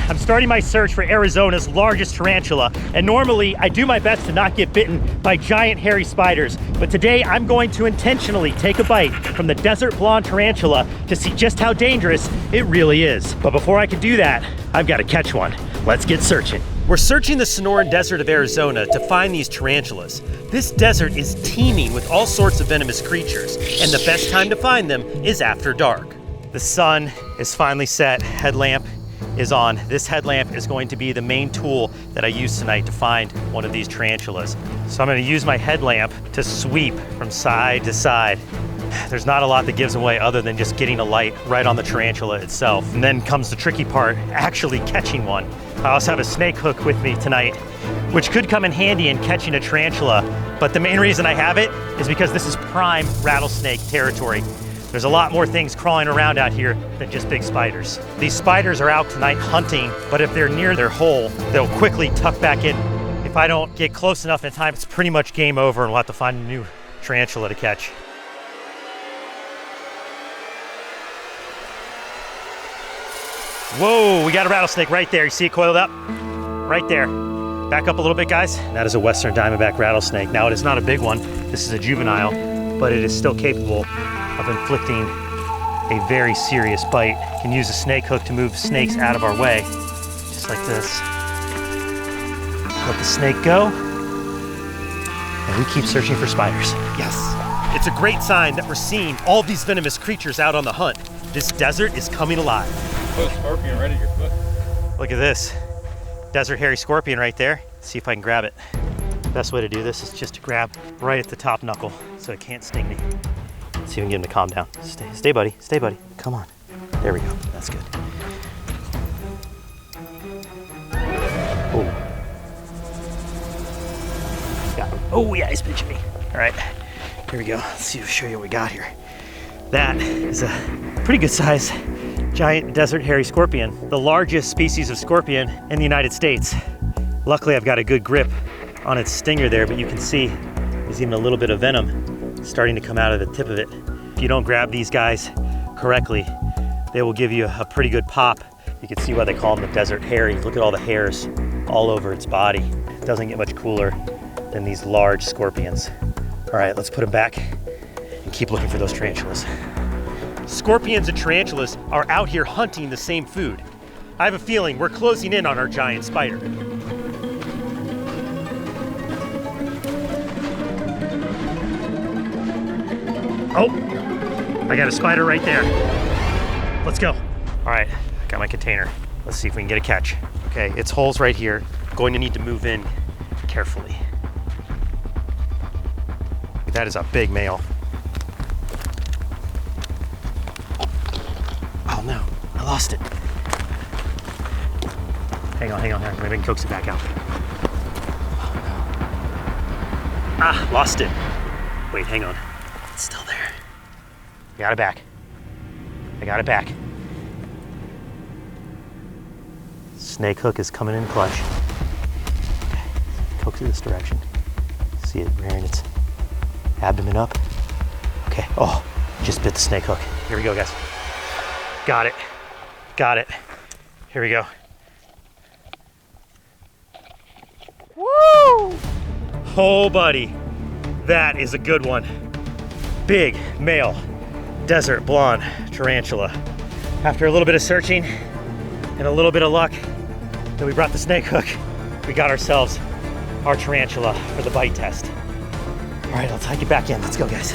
I'm starting my search for Arizona's largest tarantula, and normally I do my best to not get bitten by giant hairy spiders, but today I'm going to intentionally take a bite from the Desert Blonde Tarantula to see just how dangerous it really is. But before I can do that, I've got to catch one. Let's get searching. We're searching the Sonoran Desert of Arizona to find these tarantulas. This desert is teeming with all sorts of venomous creatures, and the best time to find them is after dark. The sun is finally set, headlamp is on. This headlamp is going to be the main tool that I use tonight to find one of these tarantulas. So I'm going to use my headlamp to sweep from side to side. There's not a lot that gives away other than just getting a light right on the tarantula itself. And then comes the tricky part, actually catching one. I also have a snake hook with me tonight, which could come in handy in catching a tarantula, but the main reason I have it is because this is prime rattlesnake territory. There's a lot more things crawling around out here than just big spiders. These spiders are out tonight hunting, but if they're near their hole, they'll quickly tuck back in. If I don't get close enough in time, it's pretty much game over and we'll have to find a new tarantula to catch. Whoa, we got a rattlesnake right there. You see it coiled up? Right there. Back up a little bit, guys. That is a Western Diamondback rattlesnake. Now, it is not a big one. This is a juvenile, but it is still capable of inflicting a very serious bite. You can use a snake hook to move snakes out of our way, just like this. Let the snake go, and we keep searching for spiders. Yes. It's a great sign that we're seeing all these venomous creatures out on the hunt. This desert is coming alive. Put a scorpion right at your foot. Look at this. Desert hairy scorpion right there. Let's see if I can grab it. Best way to do this is just to grab right at the top knuckle so it can't sting me. Let's see if we can get him to calm down. Stay buddy, stay buddy. Come on. There we go, that's good. Oh. Got him. Oh yeah, he's pinching me. All right, here we go. Let's see, show you what we got here. That is a pretty good size giant desert hairy scorpion, the largest species of scorpion in the United States. Luckily, I've got a good grip on its stinger there, but you can see there's even a little bit of venom starting to come out of the tip of it. If you don't grab these guys correctly, they will give you a pretty good pop. You can see why they call them the desert hairy. Look at all the hairs all over its body. It doesn't get much cooler than these large scorpions. All right, let's put them back and keep looking for those tarantulas. Scorpions and tarantulas are out here hunting the same food. I have a feeling we're closing in on our giant spider. Oh, I got a spider right there. Let's go. All right, got my container. Let's see if we can get a catch. Okay, its hole's right here. Going to need to move in carefully. That is a big male. Oh no, I lost it. Hang on, maybe I can coax it back out. Oh no. Ah, lost it. Wait, hang on. It's still there. I got it back. I got it back. Snake hook is coming in clutch. Okay, coax it this direction. See it rearing its abdomen up. Okay, oh, just bit the snake hook. Here we go, guys. Got it. Got it. Here we go. Woo! Oh, buddy. That is a good one. Big male desert blonde tarantula. After a little bit of searching and a little bit of luck, then we brought the snake hook. We got ourselves our tarantula for the bite test. All right, let's hike it back in. Let's go, guys.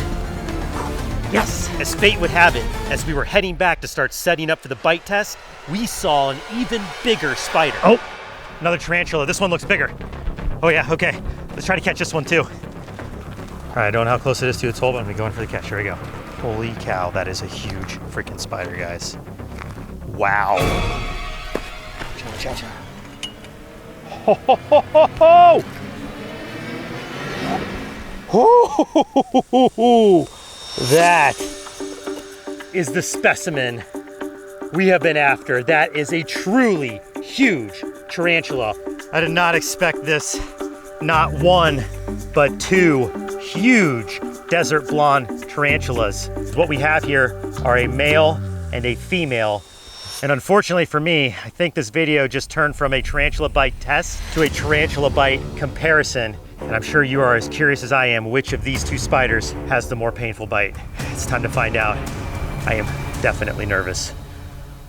Yes! As fate would have it, as we were heading back to start setting up for the bite test, we saw an even bigger spider. Oh, another tarantula. This one looks bigger. Oh yeah, okay. Let's try to catch this one too. All right, I don't know how close it is to its hole, but I'm gonna go in for the catch. Here we go. Holy cow, that is a huge freaking spider, guys. Wow. Cha-cha-cha. Ho, ho, ho, ho, ho! Ho, ho, ho, ho, ho. That is the specimen we have been after. That is a truly huge tarantula. I did not expect this. Not one, but two huge desert blonde tarantulas. What we have here are a male and a female And unfortunately for me, I think this video just turned from a tarantula bite test to a tarantula bite comparison. And I'm sure you are as curious as I am which of these two spiders has the more painful bite. It's time to find out. I am definitely nervous.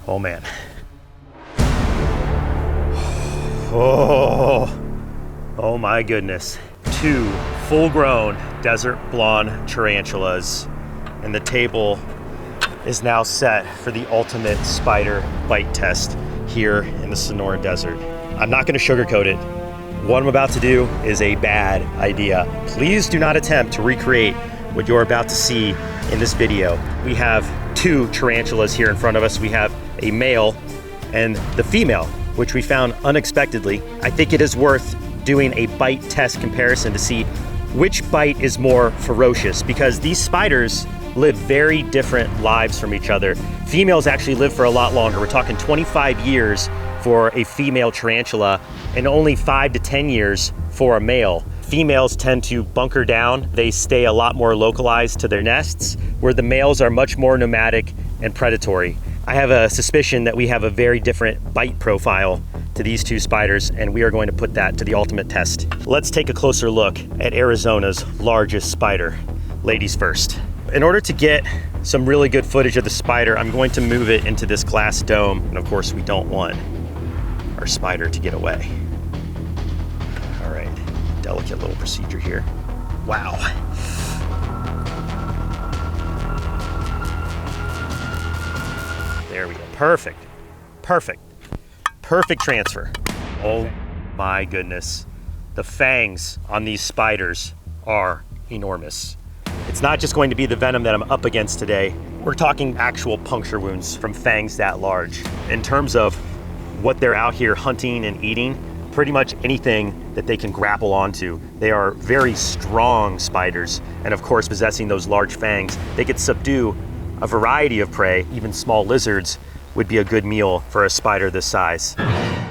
Oh man. Oh my goodness. 2 full-grown desert blonde tarantulas, and the table is now set for the ultimate spider bite test here in the Sonora Desert. I'm not going to sugarcoat it. What I'm about to do is a bad idea. Please do not attempt to recreate what you're about to see in this video. We have 2 tarantulas here in front of us. We have a male and the female, which we found unexpectedly. I think it is worth doing a bite test comparison to see which bite is more ferocious, because these spiders live very different lives from each other. Females actually live for a lot longer. We're talking 25 years for a female tarantula and only 5 to 10 years for a male. Females tend to bunker down. They stay a lot more localized to their nests, where the males are much more nomadic and predatory. I have a suspicion that we have a very different bite profile to these 2 spiders, and we are going to put that to the ultimate test. Let's take a closer look at Arizona's largest spider. Ladies first. In order to get some really good footage of the spider, I'm going to move it into this glass dome, and of course we don't want our spider to get away. All right, delicate little procedure here. Wow. There we go, perfect, perfect. Perfect transfer. Oh my goodness. The fangs on these spiders are enormous. It's not just going to be the venom that I'm up against today. We're talking actual puncture wounds from fangs that large. In terms of what they're out here hunting and eating, pretty much anything that they can grapple onto. They are very strong spiders, and of course, possessing those large fangs, they could subdue a variety of prey. Even small lizards would be a good meal for a spider this size.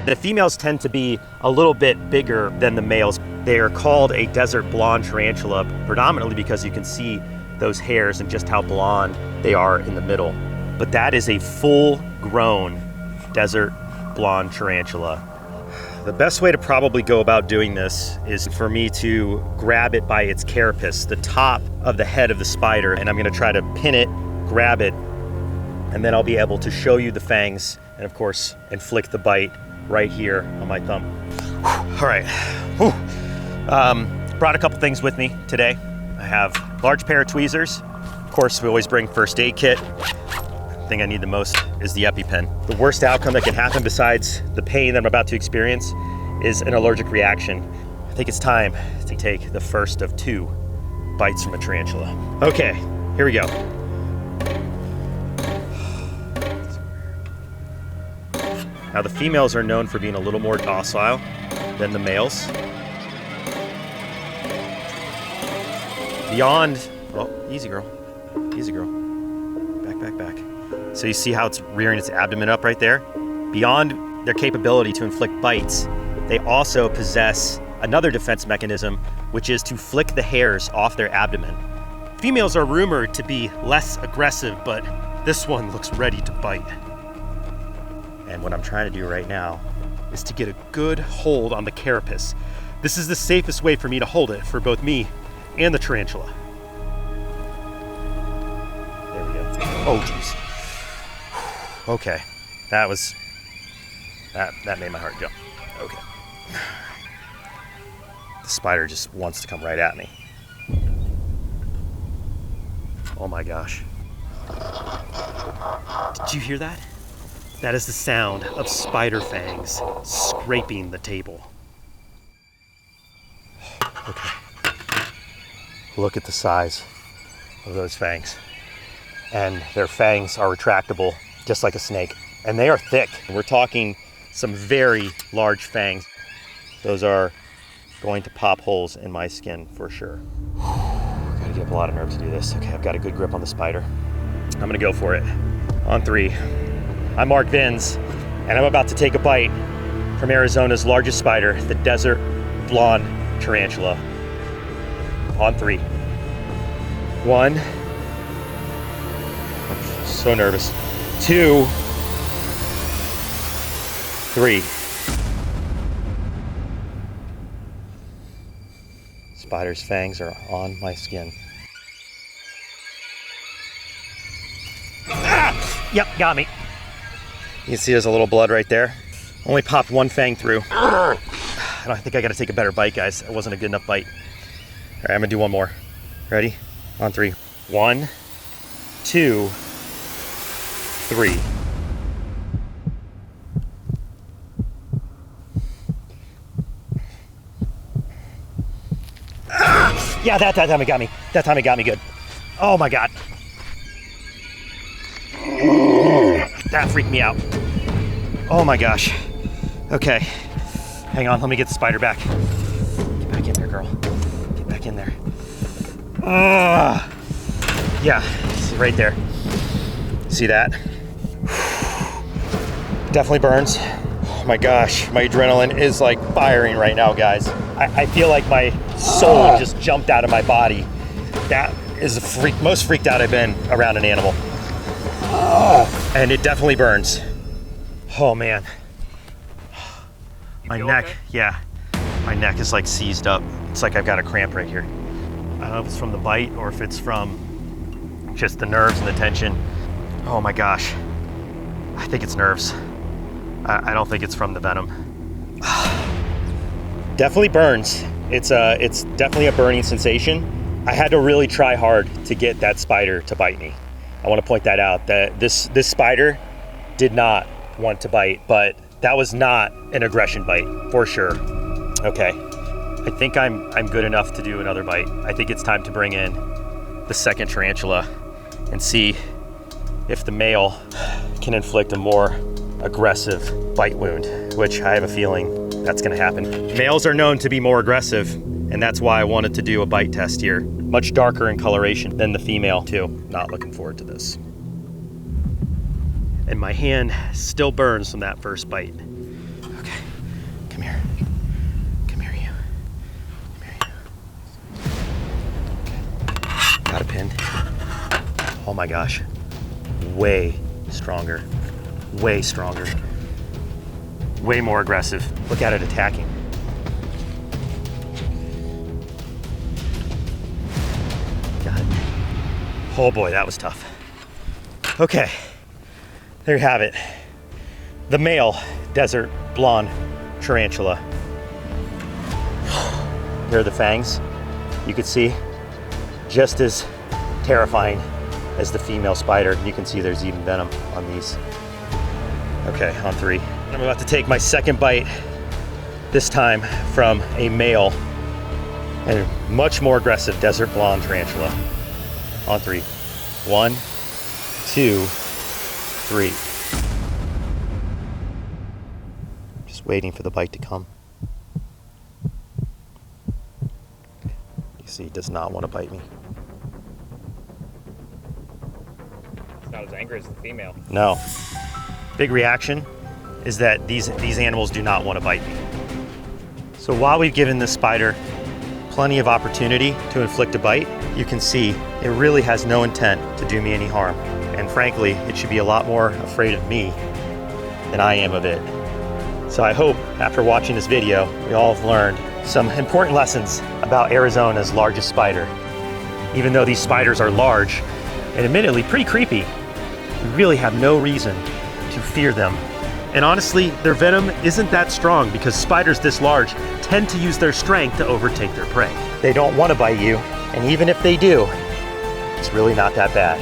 The females tend to be a little bit bigger than the males. They are called a desert blonde tarantula predominantly because you can see those hairs and just how blonde they are in the middle. But that is a full-grown desert blonde tarantula. The best way to probably go about doing this is for me to grab it by its carapace, the top of the head of the spider, and I'm gonna try to pin it, grab it, and then I'll be able to show you the fangs and of course inflict the bite right here on my thumb. All right, brought a couple things with me today. I have a large pair of tweezers. Of course, we always bring first aid kit. The thing I need the most is the EpiPen. The worst outcome that can happen besides the pain that I'm about to experience is an allergic reaction. I think it's time to take the first of 2 bites from a tarantula. Okay, here we go. Now the females are known for being a little more docile than the males. Beyond, oh, easy girl, easy girl. Back, back, back. So you see how it's rearing its abdomen up right there? Beyond their capability to inflict bites, they also possess another defense mechanism, which is to flick the hairs off their abdomen. Females are rumored to be less aggressive, but this one looks ready to bite. And what I'm trying to do right now is to get a good hold on the carapace. This is the safest way for me to hold it for both me and the tarantula. There we go. Oh, geez. Okay, that made my heart jump. Okay. The spider just wants to come right at me. Oh my gosh. Did you hear that? That is the sound of spider fangs scraping the table. Okay. Look at the size of those fangs. And their fangs are retractable, just like a snake. And they are thick. We're talking some very large fangs. Those are going to pop holes in my skin for sure. Gotta get up a lot of nerves to do this. Okay, I've got a good grip on the spider. I'm gonna go for it. On 3. I'm Mark Vins, and I'm about to take a bite from Arizona's largest spider, the Desert Blonde Tarantula. On 3. 1. I'm so nervous. 2. 3. Spider's fangs are on my skin. Ah! Yep, got me. You can see there's a little blood right there. Only popped one fang through. I think I gotta take a better bite, guys. It wasn't a good enough bite. All right, I'm gonna do one more. Ready? On 3. 1, 2, 3. Ah! Yeah, that time it got me. That time it got me good. Oh my God. That freaked me out. Oh my gosh. Okay. Hang on, let me get the spider back. Get back in there, girl. Get back in there. Yeah, see right there. See that? Definitely burns. Oh my gosh, my adrenaline is like firing right now, guys. I feel like my soul just jumped out of my body. That is the most freaked out I've been around an animal. And it definitely burns. Oh man. My neck, okay? Yeah. My neck is like seized up. It's like I've got a cramp right here. I don't know if it's from the bite or if it's from just the nerves and the tension. Oh my gosh. I think it's nerves. I don't think it's from the venom. Definitely burns. It's definitely a burning sensation. I had to really try hard to get that spider to bite me. I want to point that out, that this spider did not want to bite, but that was not an aggression bite, for sure. Okay, I think I'm good enough to do another bite. I think it's time to bring in the second tarantula and see if the male can inflict a more aggressive bite wound, which I have a feeling that's gonna happen. Males are known to be more aggressive, and that's why I wanted to do a bite test here. Much darker in coloration than the female too. Not looking forward to this. And my hand still burns from that first bite. Okay, come here. Come here, you. Come here, you. Okay. Got a pin. Oh my gosh. Way stronger. Way stronger. Way more aggressive. Look at it attacking. Got it. Oh boy, that was tough. Okay. There you have it. The male Desert Blonde Tarantula. There are the fangs. You could see just as terrifying as the female spider. You can see there's even venom on these. Okay, on 3. I'm about to take my second bite, this time from a male and much more aggressive Desert Blonde Tarantula. On 3. 1, 2, 3. Just waiting for the bite to come. You see, he does not want to bite me. It's not as angry as the female. No. Big reaction is that these animals do not want to bite me. So while we've given this spider plenty of opportunity to inflict a bite, you can see it really has no intent to do me any harm. And frankly, it should be a lot more afraid of me than I am of it. So I hope after watching this video, we all have learned some important lessons about Arizona's largest spider. Even though these spiders are large and admittedly pretty creepy, we really have no reason to fear them. And honestly, their venom isn't that strong because spiders this large tend to use their strength to overtake their prey. They don't want to bite you, and even if they do, it's really not that bad.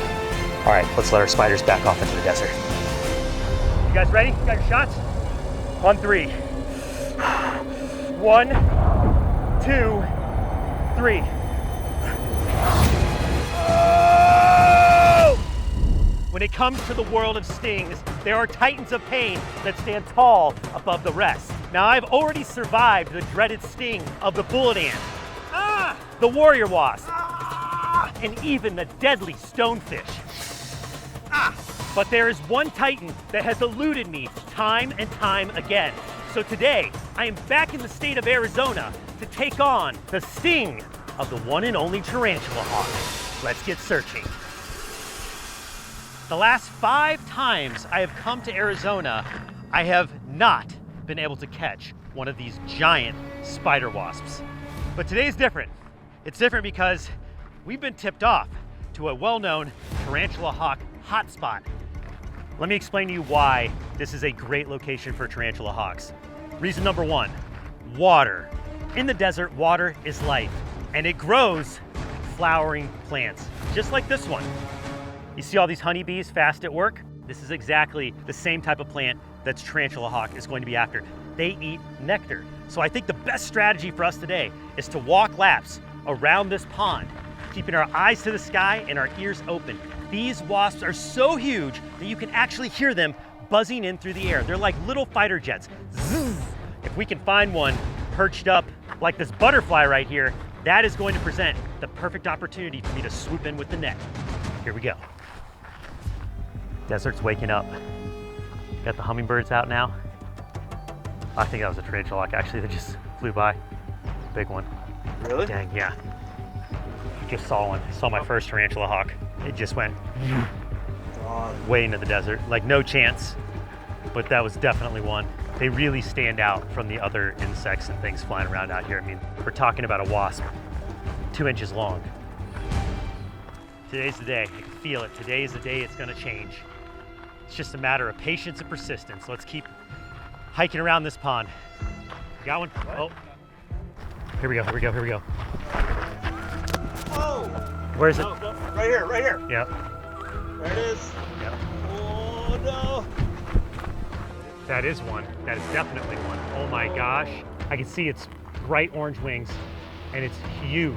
All right, let's let our spiders back off into the desert. You guys ready? You got your shots? On 3. 1, 2, 3. Oh! When it comes to the world of stings, there are titans of pain that stand tall above the rest. Now, I've already survived the dreaded sting of the bullet ant, the warrior wasp, and even the deadly stonefish. But there is one titan that has eluded me time and time again. So today, I am back in the state of Arizona to take on the sting of the one and only tarantula hawk. Let's get searching. The last 5 times I have come to Arizona, I have not been able to catch one of these giant spider wasps. But today's different. It's different because we've been tipped off to a well-known tarantula hawk hotspot. Let me explain to you why this is a great location for tarantula hawks. Reason number one, water. In the desert, water is life, and it grows flowering plants, just like this one. You see all these honeybees fast at work? This is exactly the same type of plant that tarantula hawk is going to be after. They eat nectar. So I think the best strategy for us today is to walk laps around this pond, keeping our eyes to the sky and our ears open. These wasps are so huge that you can actually hear them buzzing in through the air. They're like little fighter jets. Zzz. If we can find one perched up like this butterfly right here, that is going to present the perfect opportunity for me to swoop in with the net. Here we go. Desert's waking up. Got the hummingbirds out now. I think that was a tarantula hawk actually that just flew by. Big one. Really? Dang, yeah. Just saw one. Saw my first tarantula hawk. It just went way into the desert. Like no chance, but that was definitely one. They really stand out from the other insects and things flying around out here. I mean, we're talking about a wasp 2 inches long. Today's the day. I can feel it. Today is the day it's gonna change. It's just a matter of patience and persistence. Let's keep hiking around this pond. Got one? What? Oh. Here we go, here we go, here we go. Oh! Where is it? No, right here, right here. Yeah. There it is. Yep. Oh no! That is one. That is definitely one. Oh my gosh. I can see its bright orange wings and it's huge.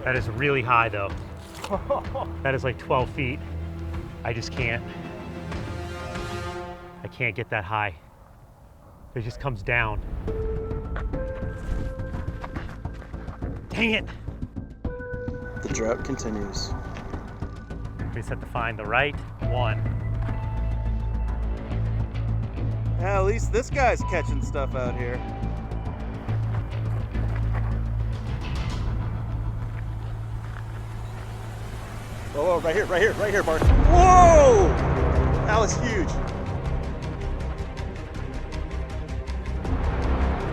That is really high though. That is like 12 feet. I just can't. I can't get that high. It just comes down. Dang it. The drought continues. We just have to find the right one. Yeah, at least this guy's catching stuff out here. Oh, right here, right here, right here, Bart. Whoa! That was huge.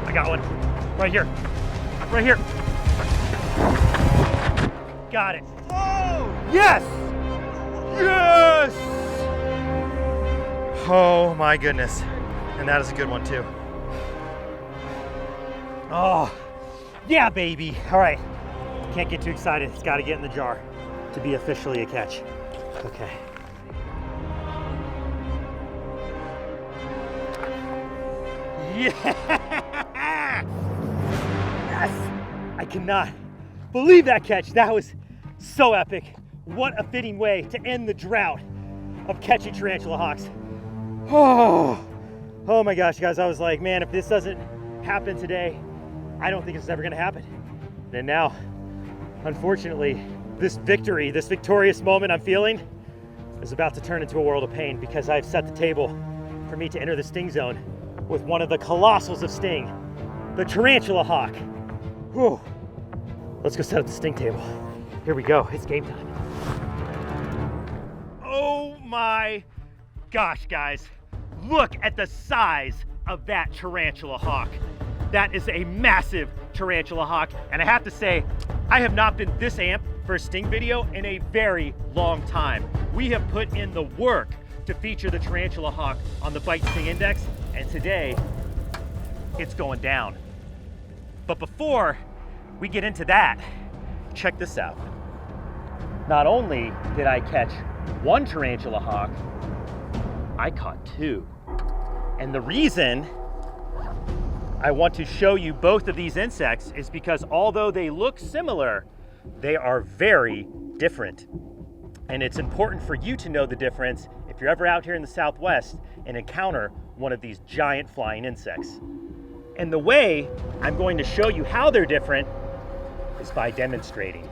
I got one. Right here. Right here. Got it. Whoa! Yes! Yes! Oh my goodness. And that is a good one too. Oh, yeah, baby. All right. Can't get too excited. It's got to get in the jar to be officially a catch. Okay. Yeah! Yes! I cannot believe that catch. That was so epic. What a fitting way to end the drought of catching tarantula hawks. Oh my gosh, guys. I was like, man, if this doesn't happen today, I don't think it's ever gonna happen. And now, unfortunately, this victory, this victorious moment I'm feeling is about to turn into a world of pain because I've set the table for me to enter the sting zone with one of the colossals of sting, the tarantula hawk. Whew. Let's go set up the sting table. Here we go, it's game time. Oh my gosh, guys. Look at the size of that tarantula hawk. That is a massive tarantula hawk. And I have to say, I have not been this amped for a sting video in a very long time. We have put in the work to feature the tarantula hawk on the Bite Sting Index, and today, it's going down. But before we get into that, check this out. Not only did I catch one tarantula hawk, I caught two. And the reason I want to show you both of these insects is because although they look similar, they are very different. And it's important for you to know the difference if you're ever out here in the Southwest and encounter one of these giant flying insects. And the way I'm going to show you how they're different is by demonstrating.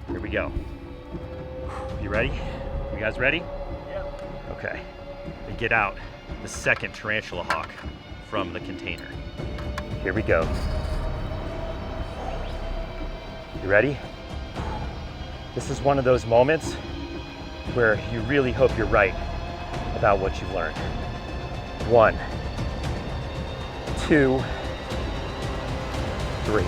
Here we go. You ready? You guys ready? Yeah. Okay. We get out the second tarantula hawk from the container. Here we go. You ready? This is one of those moments where you really hope you're right about what you've learned. 1, 2, 3.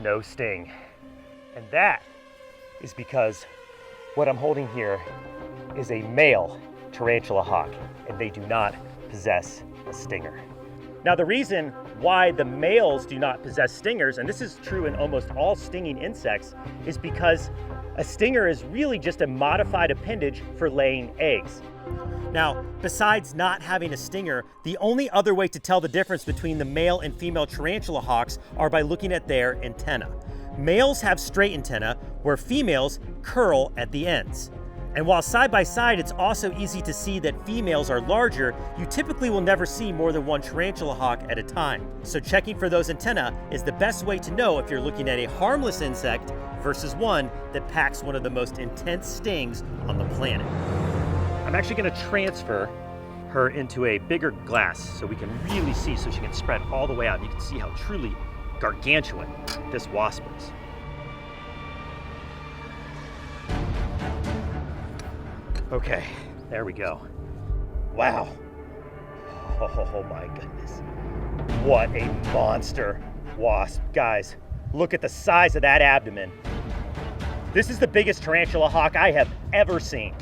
No sting. And that is because what I'm holding here is a male tarantula hawk, and they do not possess a stinger. Now, the reason why the males do not possess stingers, and this is true in almost all stinging insects, is because a stinger is really just a modified appendage for laying eggs. Now, besides not having a stinger, the only other way to tell the difference between the male and female tarantula hawks are by looking at their antennae. Males have straight antennae, where females curl at the ends. And while side by side, it's also easy to see that females are larger, you typically will never see more than one tarantula hawk at a time. So checking for those antennae is the best way to know if you're looking at a harmless insect versus one that packs one of the most intense stings on the planet. I'm actually gonna transfer her into a bigger glass so we can really see, so she can spread all the way out. And you can see how truly gargantuan this wasp is. Okay, there we go. Wow. Oh my goodness. What a monster wasp. Guys, look at the size of that abdomen. This is the biggest tarantula hawk I have ever seen.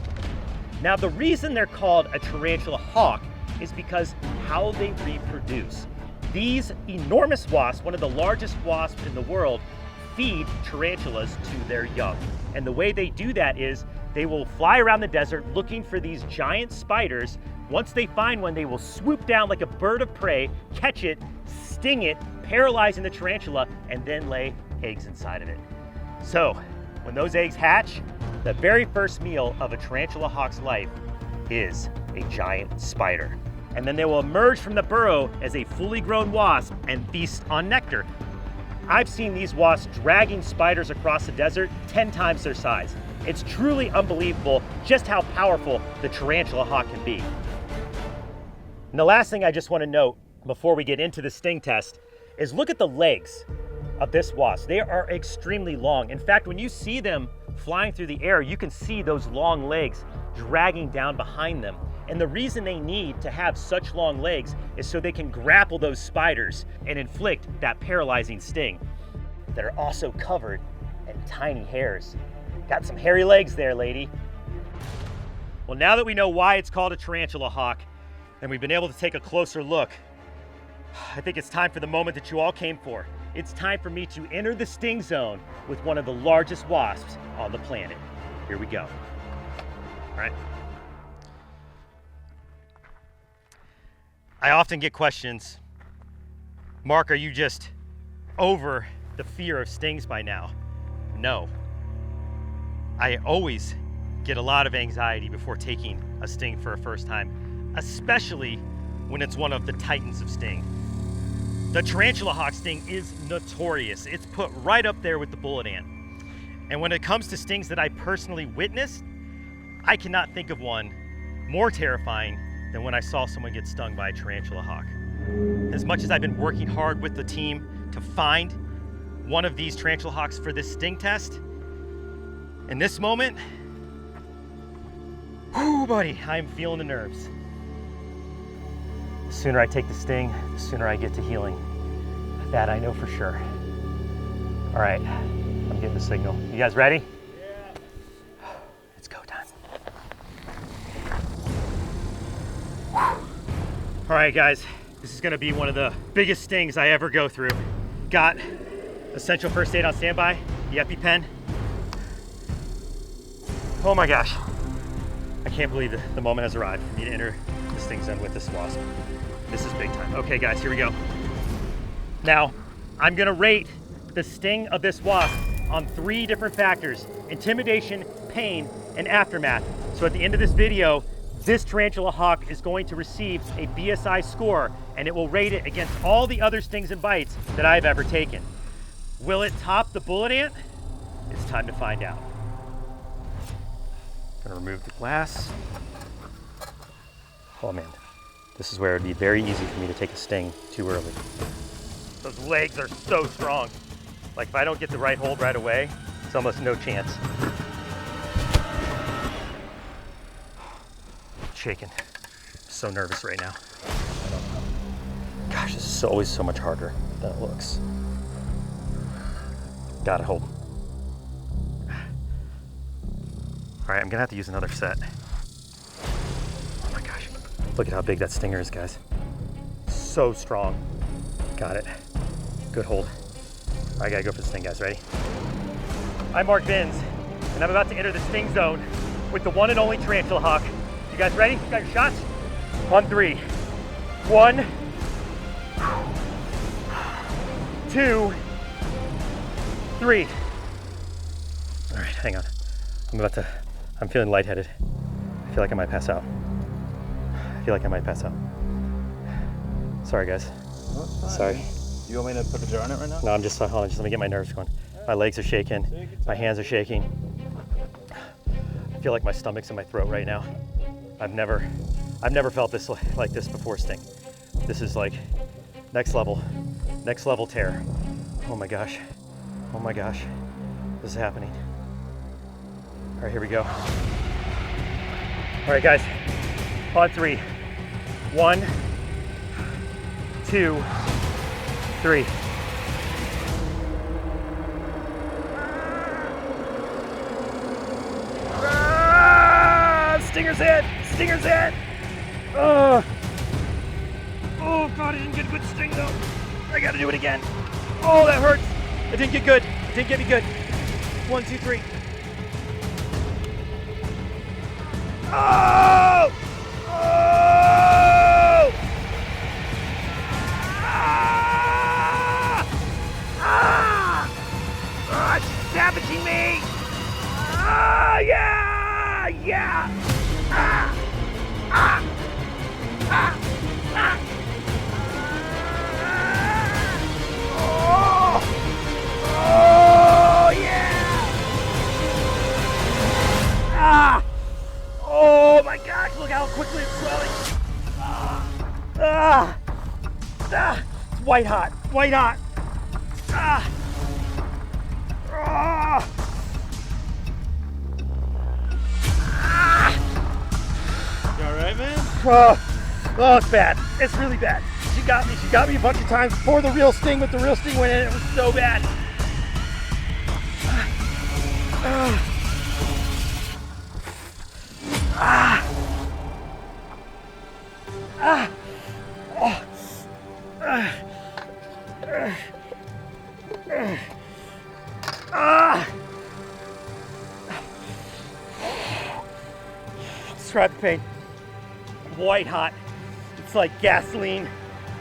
Now, the reason they're called a tarantula hawk is because how they reproduce. These enormous wasps, one of the largest wasps in the world, feed tarantulas to their young. And the way they do that is they will fly around the desert looking for these giant spiders. Once they find one, they will swoop down like a bird of prey, catch it, sting it, paralyzing the tarantula, and then lay eggs inside of it. So, when those eggs hatch, the very first meal of a tarantula hawk's life is a giant spider. And then they will emerge from the burrow as a fully grown wasp and feast on nectar. I've seen these wasps dragging spiders across the desert 10 times their size. It's truly unbelievable just how powerful the tarantula hawk can be. And the last thing I just want to note before we get into the sting test is look at the legs of this wasp. They are extremely long. In fact, when you see them flying through the air, you can see those long legs dragging down behind them. And the reason they need to have such long legs is so they can grapple those spiders and inflict that paralyzing sting. That are also covered in tiny hairs. Got some hairy legs there, lady. Well, now that we know why it's called a tarantula hawk, and we've been able to take a closer look, I think it's time for the moment that you all came for. It's time for me to enter the sting zone with one of the largest wasps on the planet. Here we go. All right. I often get questions, Mark, are you just over the fear of stings by now? No. I always get a lot of anxiety before taking a sting for a first time, especially when it's one of the titans of sting. The tarantula hawk sting is notorious. It's put right up there with the bullet ant. And when it comes to stings that I personally witnessed, I cannot think of one more terrifying than when I saw someone get stung by a tarantula hawk. As much as I've been working hard with the team to find one of these tarantula hawks for this sting test, in this moment, whoo, buddy, I'm feeling the nerves. The sooner I take the sting, the sooner I get to healing. That I know for sure. All right, I'm getting the signal. You guys ready? Yeah. It's go time. All right, guys, this is gonna be one of the biggest stings I ever go through. Got essential first aid on standby, the EpiPen. Oh my gosh. I can't believe the moment has arrived for me to enter the sting zone with this wasp. This is big time. Okay, guys, here we go. Now, I'm gonna rate the sting of this wasp on 3 different factors: intimidation, pain, and aftermath. So at the end of this video, this tarantula hawk is going to receive a BSI score, and it will rate it against all the other stings and bites that I've ever taken. Will it top the bullet ant? It's time to find out. Gonna remove the glass. Oh man, This is where it'd be very easy for me to take a sting too early. Those legs are so strong. Like if I don't get the right hold right away, it's almost no chance. Shaking. So nervous right now. Gosh, this is always so much harder than it looks. Gotta hold. All right, I'm gonna have to use another set. Oh my gosh, look at how big that stinger is, guys. So strong. Got it. Good hold. I gotta go for the sting, guys. Ready? I'm Mark Binns, and I'm about to enter the sting zone with the one and only tarantula hawk. You guys ready? You got your shots? On 3. 1, 2, 3. All right, hang on. I'm feeling lightheaded. I feel like I might pass out. Sorry, guys. Sorry. You want me to put the jar on it right now? No, I'm just, hold on, just let me get my nerves going. My legs are shaking, my hands are shaking. I feel like my stomach's in my throat right now. I've never felt this like this before, Sting. This is like next level terror. Oh my gosh, this is happening. All right, here we go. All right, guys, on 3. 1, 2, 3. Stinger's hit! Oh God, I didn't get a good sting though. I gotta do it again. Oh, that hurts. It didn't get good. It didn't get me good. 1, 2, 3. Oh! Oh! Ah! Ah! Oh, it's savaging me! Ah, yeah! Yeah! Ah! Ah! Ah! Ah! Oh! Oh, yeah! Ah! Oh my gosh, look how quickly it's swelling. Ah! Ah! Ah! It's white hot. Ah! Ah! You all right, man? Oh, it's bad. It's really bad. She got me a bunch of times before the real sting, but the real sting went in. It was so bad. Describe the pain. White hot. It's like gasoline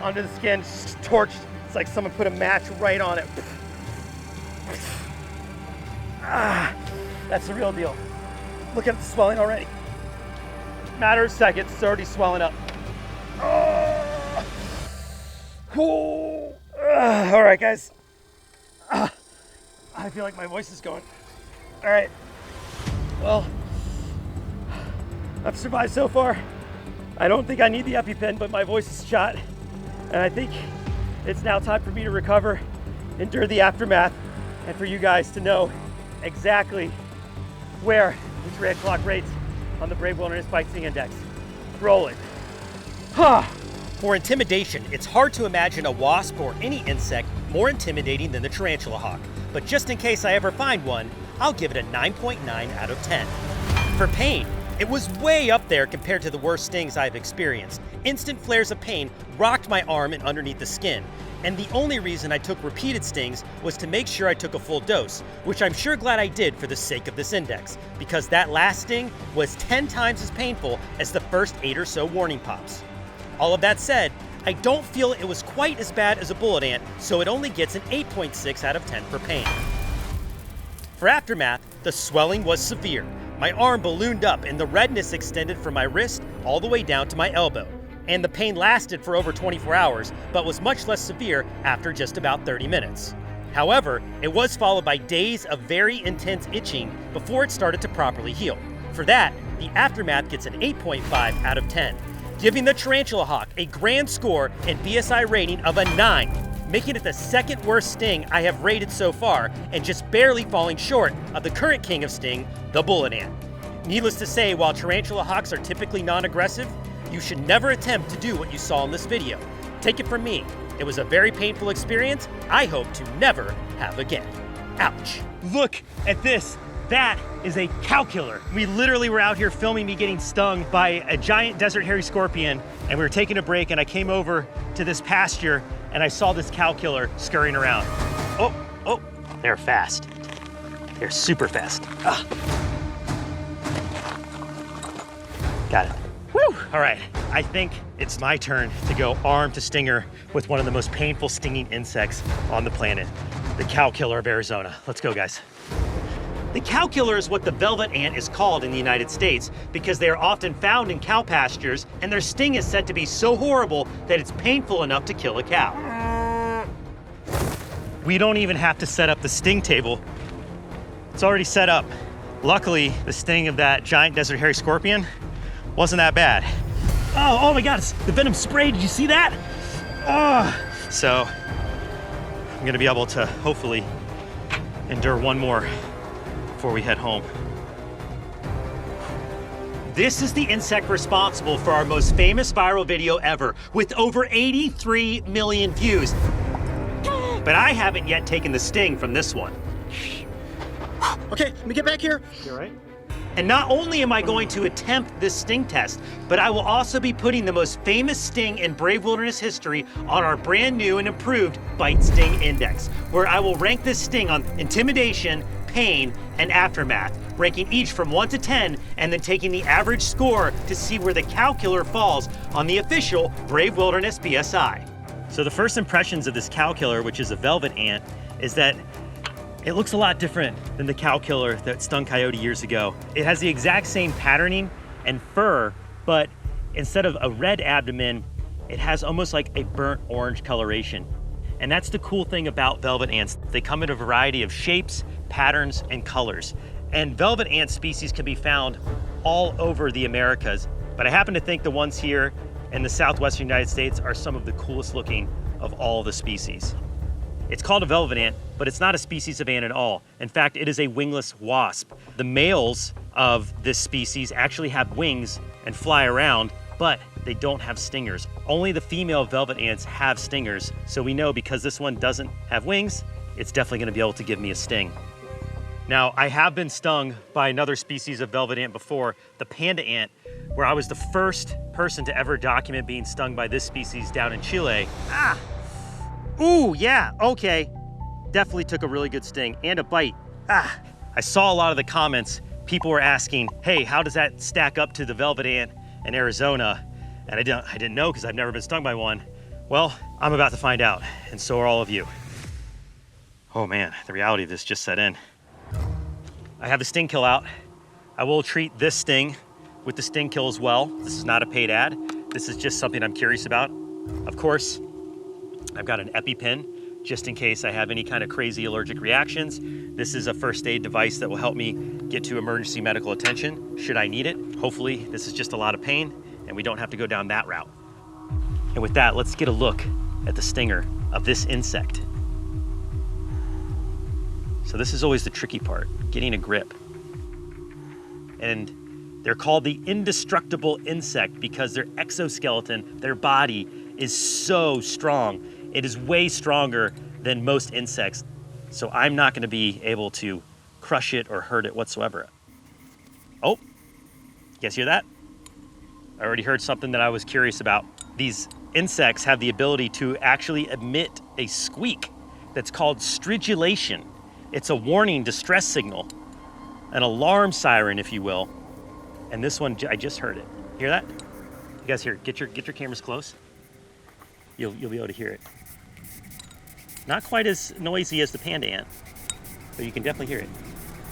onto the skin, just torched. It's like someone put a match right on it. That's the real deal. Look at the swelling already. Matter of seconds, it's already swelling up. All right, guys. I feel like my voice is going. All right. Well, I've survived so far. I don't think I need the EpiPen, but my voice is shot. And I think it's now time for me to recover, endure the aftermath, and for you guys to know exactly where this red clock rates on the Brave Wilderness Bite Sting Index. Roll it. For intimidation, it's hard to imagine a wasp or any insect more intimidating than the tarantula hawk. But just in case I ever find one, I'll give it a 9.9 out of 10. For pain, it was way up there compared to the worst stings I've experienced. Instant flares of pain rocked my arm and underneath the skin. And the only reason I took repeated stings was to make sure I took a full dose, which I'm sure glad I did for the sake of this index, because that last sting was 10 times as painful as the first 8 or so warning pops. All of that said, I don't feel it was quite as bad as a bullet ant, so it only gets an 8.6 out of 10 for pain. For aftermath, the swelling was severe. My arm ballooned up and the redness extended from my wrist all the way down to my elbow. And the pain lasted for over 24 hours, but was much less severe after just about 30 minutes. However, it was followed by days of very intense itching before it started to properly heal. For that, the aftermath gets an 8.5 out of 10. giving the tarantula hawk a grand score and BSI rating of a 9, making it the second worst sting I have rated so far, and just barely falling short of the current king of sting, the bullet ant. Needless to say, while tarantula hawks are typically non-aggressive, you should never attempt to do what you saw in this video. Take it from me, it was a very painful experience I hope to never have again. Ouch. Look at this. That is a cow killer. We literally were out here filming me getting stung by a giant desert hairy scorpion, and we were taking a break, and I came over to this pasture and I saw this cow killer scurrying around. Oh, they're fast. They're super fast. Got it. Woo! All right, I think it's my turn to go arm to stinger with one of the most painful stinging insects on the planet, the cow killer of Arizona. Let's go, guys. The cow killer is what the velvet ant is called in the United States because they are often found in cow pastures, and their sting is said to be so horrible that it's painful enough to kill a cow. We don't even have to set up the sting table. It's already set up. Luckily, the sting of that giant desert hairy scorpion wasn't that bad. Oh my God, the venom spray, did you see that? So I'm gonna be able to hopefully endure one more before we head home. This is the insect responsible for our most famous viral video ever, with over 83 million views. But I haven't yet taken the sting from this one. Okay, let me get back here. You all right? And not only am I going to attempt this sting test, but I will also be putting the most famous sting in Brave Wilderness history on our brand new and improved Bite Sting Index, where I will rank this sting on intimidation, pain, and aftermath, ranking each from 1 to 10, and then taking the average score to see where the cow killer falls on the official Brave Wilderness BSI. So the first impressions of this cow killer, which is a velvet ant, is that it looks a lot different than the cow killer that stung coyote years ago. It has the exact same patterning and fur, but instead of a red abdomen, it has almost like a burnt orange coloration. And that's the cool thing about velvet ants. They come in a variety of shapes, patterns, and colors. And velvet ant species can be found all over the Americas, but I happen to think the ones here in the southwestern United States are some of the coolest looking of all the species. It's called a velvet ant, but it's not a species of ant at all. In fact, it is a wingless wasp. The males of this species actually have wings and fly around, but they don't have stingers. Only the female velvet ants have stingers, so we know because this one doesn't have wings, it's definitely gonna be able to give me a sting. Now, I have been stung by another species of velvet ant before, the panda ant, where I was the first person to ever document being stung by this species down in Chile. Ooh, yeah, okay. Definitely took a really good sting and a bite. I saw a lot of the comments. People were asking, hey, how does that stack up to the velvet ant in Arizona? And I didn't know because I've never been stung by one. Well, I'm about to find out, and so are all of you. Oh man, the reality of this just set in. I have the sting kill out. I will treat this sting with the sting kill as well. This is not a paid ad. This is just something I'm curious about. Of course, I've got an EpiPen just in case I have any kind of crazy allergic reactions. This is a first aid device that will help me get to emergency medical attention should I need it. Hopefully this is just a lot of pain and we don't have to go down that route. And with that, let's get a look at the stinger of this insect. So this is always the tricky part, getting a grip. And they're called the indestructible insect because their exoskeleton, their body, is so strong. It is way stronger than most insects. So I'm not gonna be able to crush it or hurt it whatsoever. Oh, you guys hear that? I already heard something that I was curious about. These insects have the ability to actually emit a squeak that's called stridulation. It's a warning distress signal, an alarm siren, if you will. And this one, I just heard it. Hear that? You guys hear it? Get your cameras close. You'll be able to hear it. Not quite as noisy as the panda ant, but you can definitely hear it.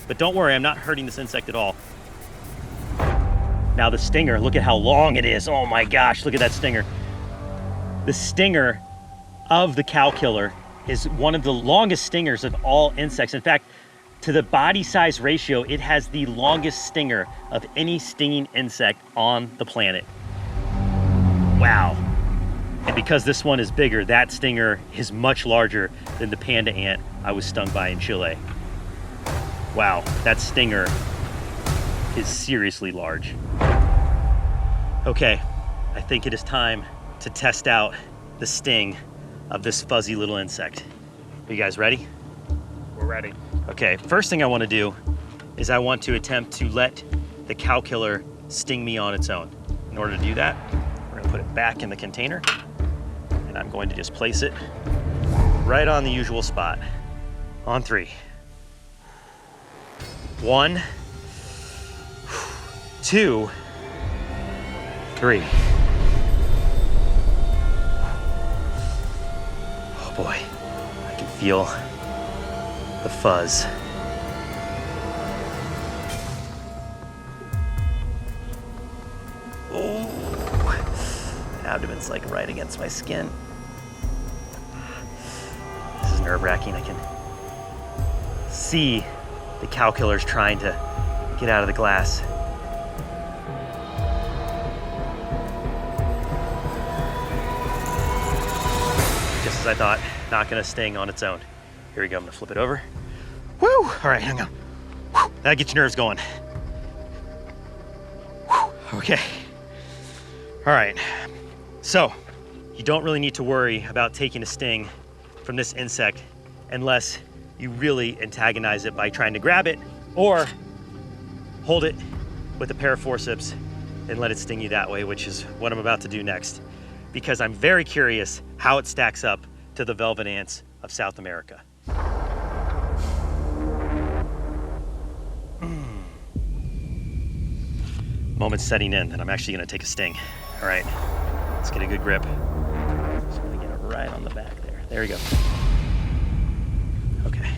But don't worry, I'm not hurting this insect at all. Now the stinger, look at how long it is. Oh my gosh, look at that stinger. The stinger of the cow killer is one of the longest stingers of all insects. In fact, to the body size ratio, it has the longest stinger of any stinging insect on the planet. Wow. And because this one is bigger, that stinger is much larger than the panda ant I was stung by in Chile. Wow, that stinger is seriously large. Okay, I think it is time to test out the sting of this fuzzy little insect. Are you guys ready? We're ready. Okay, first thing I want to do is I want to attempt to let the cow killer sting me on its own. In order to do that, we're gonna put it back in the container, and I'm going to just place it right on the usual spot. On 3. 1, 2, 3. Oh boy, I can feel the fuzz. Oh, abdomen's like right against my skin. This is nerve-wracking. I can see the cow killer's trying to get out of the glass. Just as I thought, not gonna sting on its own. Here we go, I'm gonna flip it over. Woo! All right, hang on. Whew. That'll get your nerves going. Whew. Okay. All right, so you don't really need to worry about taking a sting from this insect unless you really antagonize it by trying to grab it or hold it with a pair of forceps and let it sting you that way, which is what I'm about to do next, because I'm very curious how it stacks up to the velvet ants of South America. Moment's setting in that I'm actually gonna take a sting. All right, let's get a good grip. Just gonna get it right on the back there. There we go. Okay,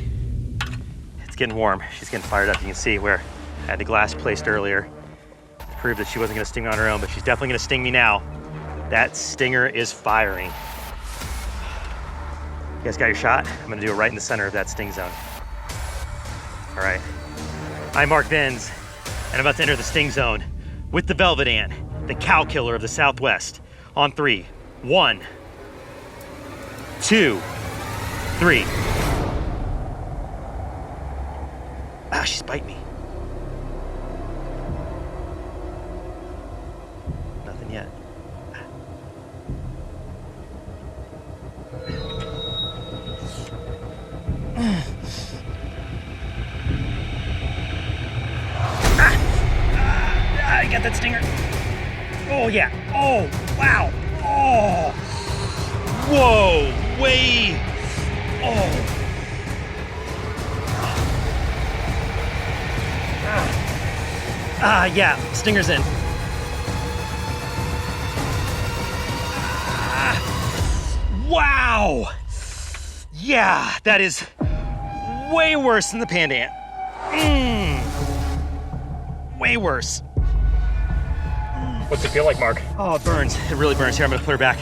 it's getting warm. She's getting fired up. You can see where I had the glass placed earlier to prove that she wasn't gonna sting on her own, but she's definitely gonna sting me now. That stinger is firing. You guys got your shot? I'm gonna do it right in the center of that sting zone. All right, I'm Mark Benz, and I'm about to enter the sting zone with the velvet ant, the cow killer of the Southwest. On 3, 1, 2, 3. Ah, she's biting me. Nothing yet. I got that stinger. Oh yeah. Oh, wow. Oh. Whoa, way. Oh. Yeah, stinger's in. Wow. Yeah, that is way worse than the panda ant. Way worse. What's it feel like, Mark? Oh, it burns. It really burns. Here, I'm gonna put her back.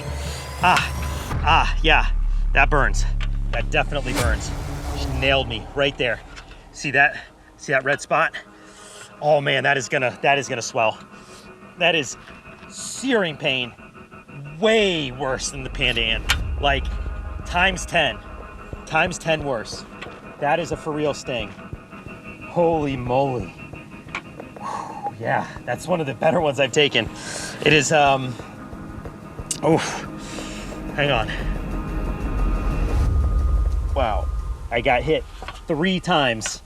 Yeah, that burns. That definitely burns. She nailed me right there. See that? See that red spot? Oh man, that is gonna swell. That is searing pain. Way worse than the panda ant. Like times 10 worse. That is a for real sting. Holy moly. Yeah, that's one of the better ones I've taken. It is, hang on. Wow, I got hit 3 times.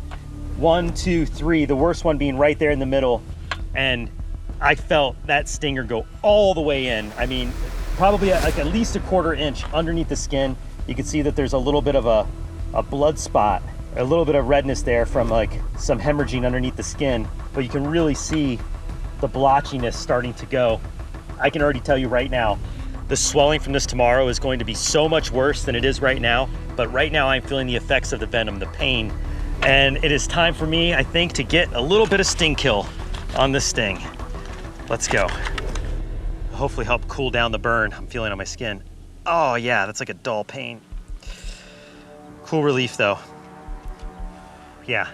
1, 2, 3, the worst one being right there in the middle. And I felt that stinger go all the way in. I mean, probably like at least a 1/4 inch underneath the skin. You can see that there's a little bit of a blood spot, a little bit of redness there from like some hemorrhaging underneath the skin, but you can really see the blotchiness starting to go. I can already tell you right now, the swelling from this tomorrow is going to be so much worse than it is right now, but right now I'm feeling the effects of the venom, the pain, and it is time for me, I think, to get a little bit of sting kill on this sting. Let's go. Hopefully help cool down the burn I'm feeling on my skin. Oh yeah, that's like a dull pain. Cool relief though. Yeah,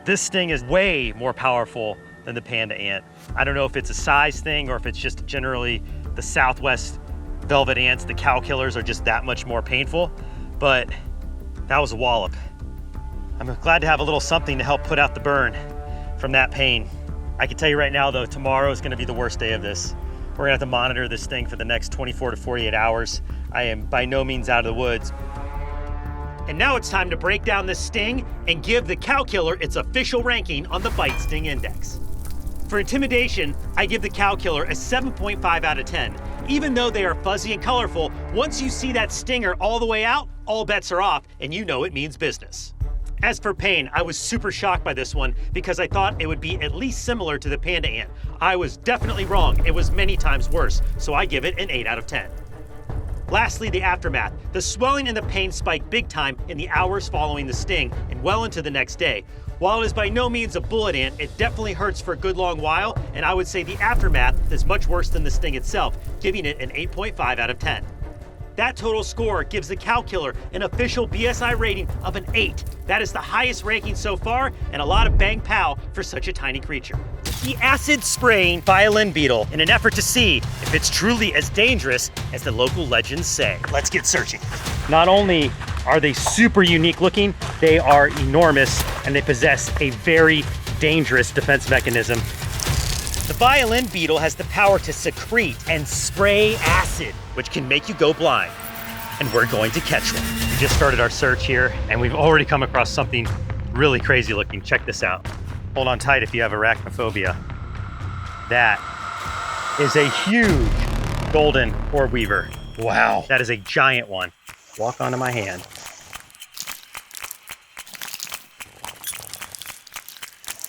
this sting is way more powerful than the panda ant. I don't know if it's a size thing or if it's just generally the Southwest velvet ants, the cow killers, are just that much more painful, but that was a wallop. I'm glad to have a little something to help put out the burn from that pain. I can tell you right now though, tomorrow is gonna be the worst day of this. We're gonna have to monitor this thing for the next 24 to 48 hours. I am by no means out of the woods. And now it's time to break down this sting and give the cow killer its official ranking on the Bite Sting Index. For intimidation, I give the cow killer a 7.5 out of 10. Even though they are fuzzy and colorful, once you see that stinger all the way out, all bets are off, and you know it means business. As for pain, I was super shocked by this one because I thought it would be at least similar to the panda ant. I was definitely wrong. It was many times worse, so I give it an 8 out of 10. Lastly, the aftermath. The swelling and the pain spiked big time in the hours following the sting and well into the next day. While it is by no means a bullet ant, it definitely hurts for a good long while, and I would say the aftermath is much worse than the sting itself, giving it an 8.5 out of 10. That total score gives the cow killer an official BSI rating of an 8. That is the highest ranking so far, and a lot of bang pow for such a tiny creature. The acid spraying violin beetle in an effort to see if it's truly as dangerous as the local legends say. Let's get searching. Not only are they super unique looking, they are enormous and they possess a very dangerous defense mechanism. The violin beetle has the power to secrete and spray acid, which can make you go blind. And we're going to catch one. We just started our search here and we've already come across something really crazy looking. Check this out. Hold on tight if you have arachnophobia. That is a huge golden orb weaver. Wow, that is a giant one. Walk onto my hand.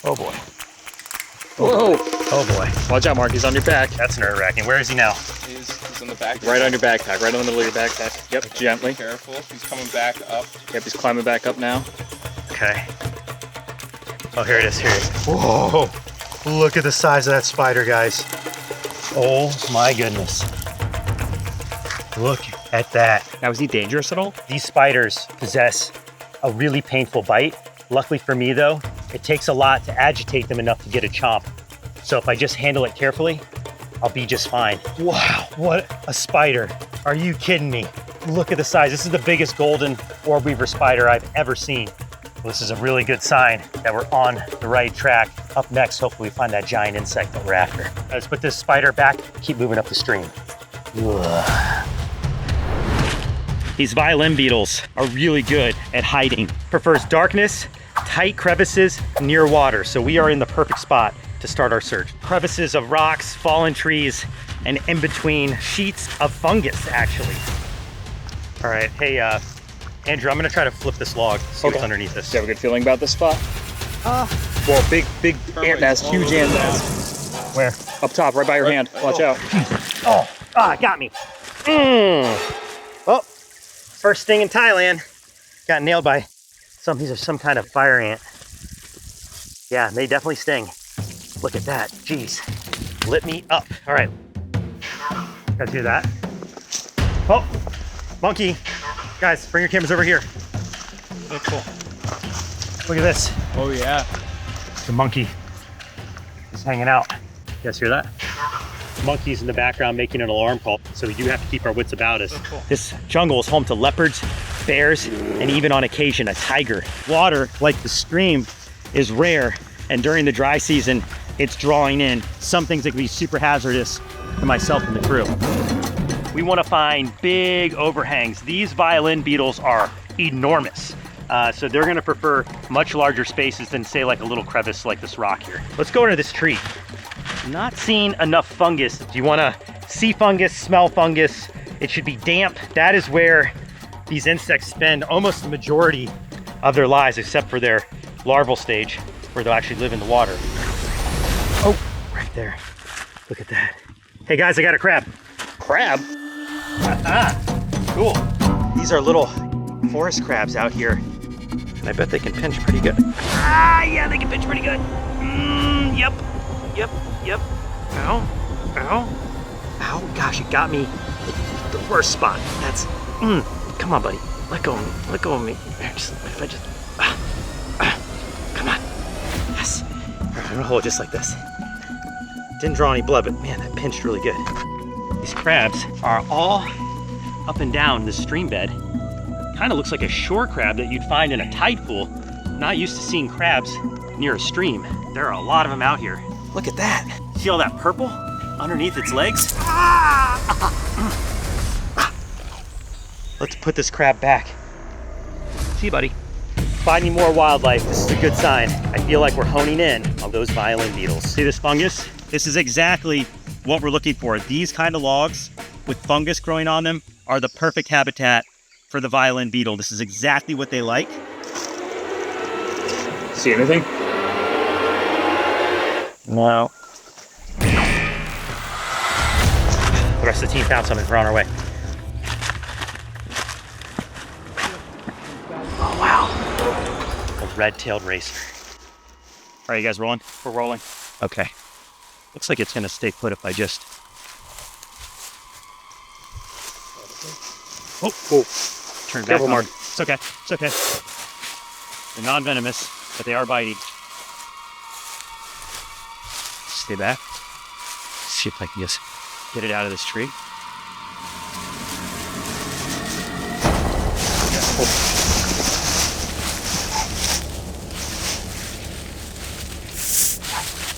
Oh boy. Whoa! Oh boy. Watch out, Mark. He's on your back. That's nerve-wracking. Where is he now? He's on the back. Right on your backpack. Right in the middle of your backpack. Yep. Gently. Careful. He's coming back up. Yep. He's climbing back up now. Okay. Oh, here it is. Here it is. Whoa! Look at the size of that spider, guys. Oh my goodness. Look at that. Now, is he dangerous at all? These spiders possess a really painful bite. Luckily for me though, it takes a lot to agitate them enough to get a chomp. So if I just handle it carefully, I'll be just fine. Wow, what a spider. Are you kidding me? Look at the size. This is the biggest golden orb weaver spider I've ever seen. Well, this is a really good sign that we're on the right track. Up next, hopefully we find that giant insect that we're after. Let's put this spider back, keep moving up the stream. Ugh. These violin beetles are really good at hiding. Prefers darkness, tight crevices near water. So we are in the perfect spot to start our search. Crevices of rocks, fallen trees, and in between sheets of fungus, actually. All right, hey, Andrew, I'm gonna try to flip this log, see what's underneath this. Do you have a good feeling about this spot? Well, big ant nest, huge ant nest. Where? Up top, right by your hand. Watch out. Oh, it got me. Oh, first sting in Thailand. Got nailed by some kind of fire ant. Yeah, they definitely sting. Look at that, jeez. Lit me up. All right, guys hear that? Oh, monkey. Guys, bring your cameras over here. Oh, cool. Look at this. Oh, yeah. The monkey is hanging out. You guys hear that? Monkeys in the background making an alarm call, so we do have to keep our wits about us. Oh, cool. This jungle is home to leopards, bears, and even on occasion a tiger. Water, like the stream, is rare, and during the dry season, it's drawing in some things that can be super hazardous to myself and the crew. We want to find big overhangs. These violin beetles are enormous. So they're gonna prefer much larger spaces than say like a little crevice like this rock here. Let's go into this tree. Not seeing enough fungus. Do you wanna see fungus, smell fungus? It should be damp. That is where these insects spend almost the majority of their lives, except for their larval stage, where they'll actually live in the water. Oh, right there. Look at that. Hey guys, I got a crab. Crab? Cool. These are little forest crabs out here. And I bet they can pinch pretty good. Yeah, they can pinch pretty good. Yep. Ow. Ow, gosh, it got me at the worst spot. That's, come on, buddy. Let go of me. Come on. Yes. All right, I'm gonna hold it just like this. Didn't draw any blood, but man, that pinched really good. You These crabs are all up and down the stream bed. Kind of looks like a shore crab that you'd find in a tide pool. Not used to seeing crabs near a stream. There are a lot of them out here. Look at that. See all that purple underneath its legs? Let's put this crab back. See you, buddy. Finding more wildlife, this is a good sign. I feel like we're honing in on those violin beetles. See this fungus? This is exactly what we're looking for. These kind of logs with fungus growing on them are the perfect habitat for the violin beetle. This is exactly what they like. See anything? No. The rest of the team found something. We're on our way. Oh, wow. A red-tailed racer. All right, you guys rolling? We're rolling. Okay. Looks like it's gonna stay put if I just... Oh, turn back on. It's okay, it's okay. They're non-venomous, but they are biting. Stay back. See if I can just get it out of this tree.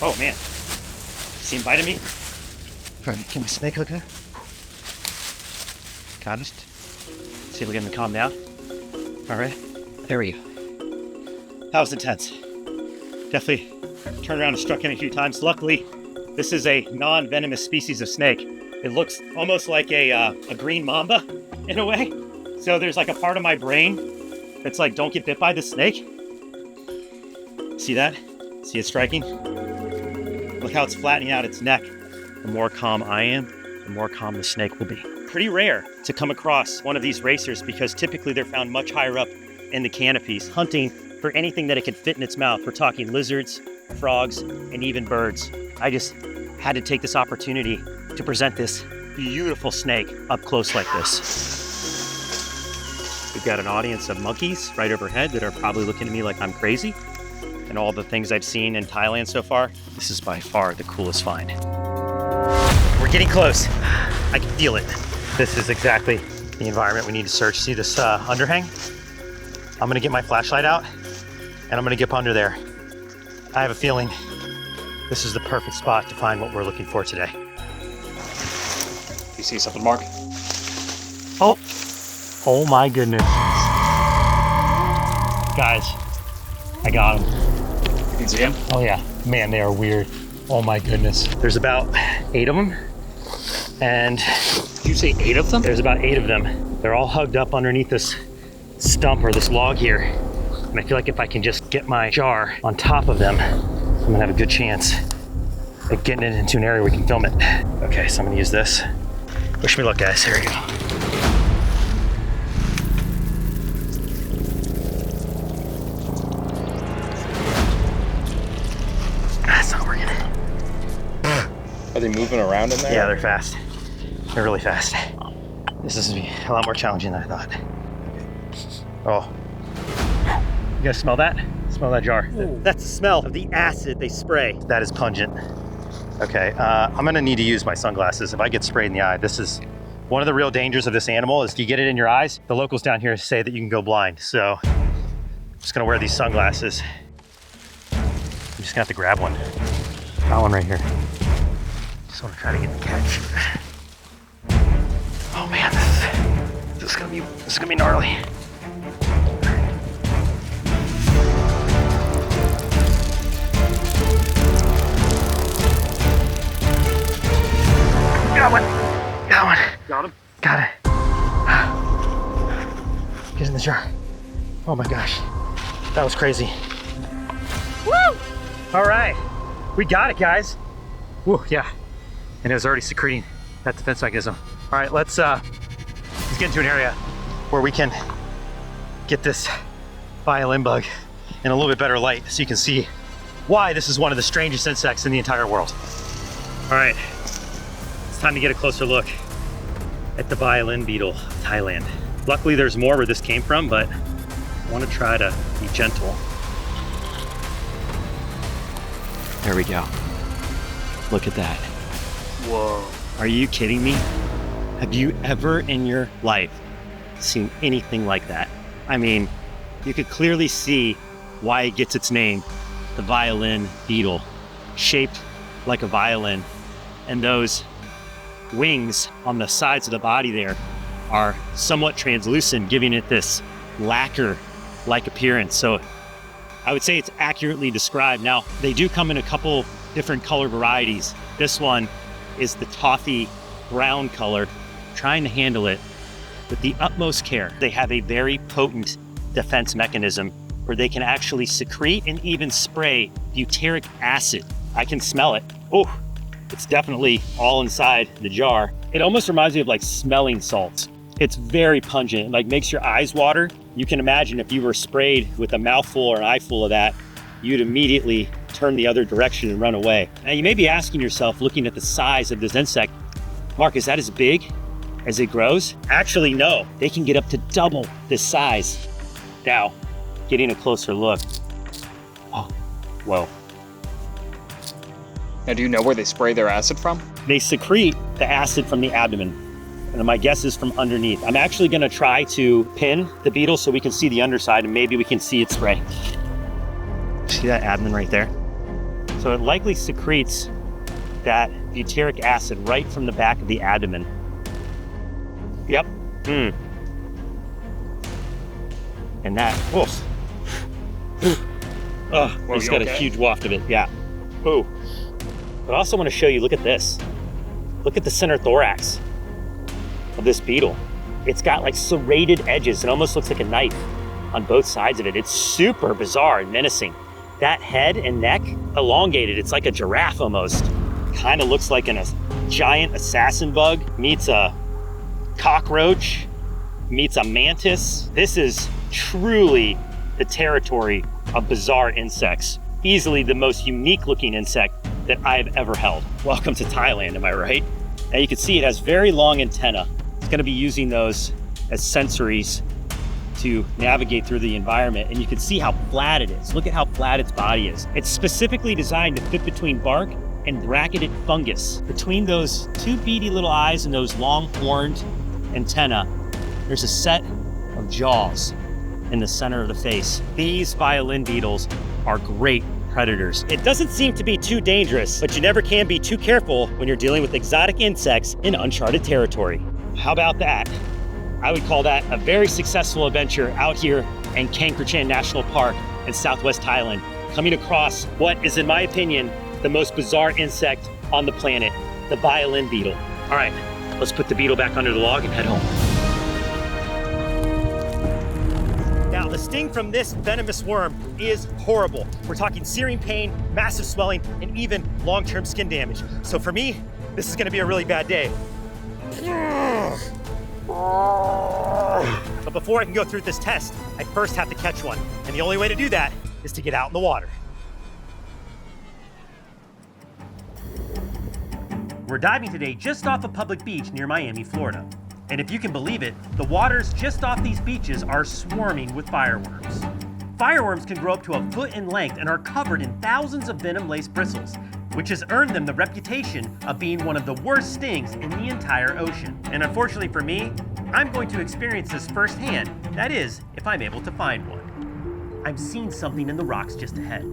Oh man, see him biting me? Can my snake hook there? Got it. See if we can get him to calm down. All right, there we go. That was intense. Definitely turned around and struck him a few times. Luckily, this is a non-venomous species of snake. It looks almost like a green mamba in a way. So there's like a part of my brain that's like, don't get bit by the snake. See that? See it striking? Look how it's flattening out its neck. The more calm I am, the more calm the snake will be. Pretty rare to come across one of these racers because typically they're found much higher up in the canopies, hunting for anything that it can fit in its mouth. We're talking lizards, frogs, and even birds. I just had to take this opportunity to present this beautiful snake up close like this. We've got an audience of monkeys right overhead that are probably looking at me like I'm crazy. And all the things I've seen in Thailand so far, this is by far the coolest find. We're getting close. I can feel it. This is exactly the environment we need to search. See this underhang? I'm gonna get my flashlight out and I'm gonna get up under there. I have a feeling this is the perfect spot to find what we're looking for today. You see something, Mark? Oh my goodness. Guys, I got him. You can see him? Oh yeah, man, they are weird. Oh my goodness. There's about 8 of them. And Did you say 8 of them? there's about 8 of them. They're all hugged up underneath this stump or this log here. And I feel like if I can just get my jar on top of them, I'm gonna have a good chance at getting it into an area where we can film it. Okay, so I'm gonna use this. Wish me luck, guys. Here we go. That's not working. Are they moving around in there? Yeah, they're fast. They're really fast. This is gonna be a lot more challenging than I thought. Oh. You guys smell that? Smell that jar. That's the smell of the acid they spray. That is pungent. Okay, I'm gonna need to use my sunglasses. If I get sprayed in the eye, this is one of the real dangers of this animal is if you get it in your eyes, the locals down here say that you can go blind. So I'm just gonna wear these sunglasses. I'm just gonna have to grab one. Got one right here. Just wanna try to get the catch. Oh man, this is gonna be gnarly. Got one. Got him? Got it. Get in the jar. Oh my gosh. That was crazy. Woo! All right. We got it, guys. Woo, yeah. And it was already secreting that defense mechanism. All right, let's get into an area where we can get this violin bug in a little bit better light so you can see why this is one of the strangest insects in the entire world. All right. Time to get a closer look at the violin beetle of Thailand. Luckily there's more where this came from, but I want to try to be gentle. There we go. Look at that. Whoa. Are you kidding me? Have you ever in your life seen anything like that? I mean, you could clearly see why it gets its name, the violin beetle, shaped like a violin. And those wings on the sides of the body there are somewhat translucent, giving it this lacquer-like appearance. So I would say it's accurately described. Now, they do come in a couple different color varieties. This one is the toffee brown color. Trying to handle it with the utmost care. They have a very potent defense mechanism where they can actually secrete and even spray butyric acid. I can smell it. Oh, it's definitely all inside the jar. It almost reminds me of like smelling salts. It's very pungent, like makes your eyes water. You can imagine if you were sprayed with a mouthful or an eyeful of that, you'd immediately turn the other direction and run away. Now you may be asking yourself, looking at the size of this insect, Mark, is that as big as it grows? Actually, no. They can get up to double this size. Now, getting a closer look. Oh, whoa. Now, do you know where they spray their acid from? They secrete the acid from the abdomen, and my guess is from underneath. I'm actually gonna try to pin the beetle so we can see the underside and maybe we can see it spray. See that abdomen right there? So it likely secretes that butyric acid right from the back of the abdomen. Yep. And that, woof. Oh, it's got a huge waft of it, yeah. Ooh. But I also want to show you, look at this. Look at the center thorax of this beetle. It's got like serrated edges. It almost looks like a knife on both sides of it. It's super bizarre and menacing. That head and neck, elongated. It's like a giraffe almost. Kind of looks like a giant assassin bug meets a cockroach, meets a mantis. This is truly the territory of bizarre insects. Easily the most unique looking insect that I've ever held. Welcome to Thailand, am I right? Now you can see it has very long antennae. It's gonna be using those as sensories to navigate through the environment, and you can see how flat it is. Look at how flat its body is. It's specifically designed to fit between bark and bracketed fungus. Between those two beady little eyes and those long horned antennae, there's a set of jaws in the center of the face. These violin beetles are great predators. It doesn't seem to be too dangerous, but you never can be too careful when you're dealing with exotic insects in uncharted territory. How about that? I would call that a very successful adventure out here in Kankrachan National Park in Southwest Thailand, coming across what is, in my opinion, the most bizarre insect on the planet, the violin beetle. All right, let's put the beetle back under the log and head home. Now, the sting from this venomous worm is horrible. We're talking searing pain, massive swelling, and even long-term skin damage. So for me, this is gonna be a really bad day. But before I can go through this test, I first have to catch one. And the only way to do that is to get out in the water. We're diving today just off a public beach near Miami, Florida. And if you can believe it, the waters just off these beaches are swarming with fireworms. Fireworms can grow up to a foot in length and are covered in thousands of venom-laced bristles, which has earned them the reputation of being one of the worst stings in the entire ocean. And unfortunately for me, I'm going to experience this firsthand. That is, if I'm able to find one. I'm seeing something in the rocks just ahead.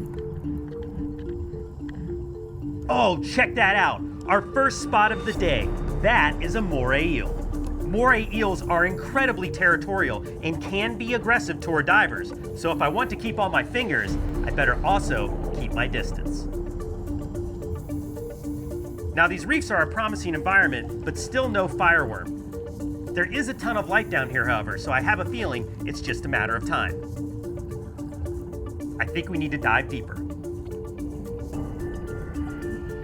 Oh, check that out. Our first spot of the day. That is a moray eel. Moray eels are incredibly territorial and can be aggressive toward divers. So if I want to keep all my fingers, I better also keep my distance. Now these reefs are a promising environment, but still no fireworm. There is a ton of light down here, however, so I have a feeling it's just a matter of time. I think we need to dive deeper.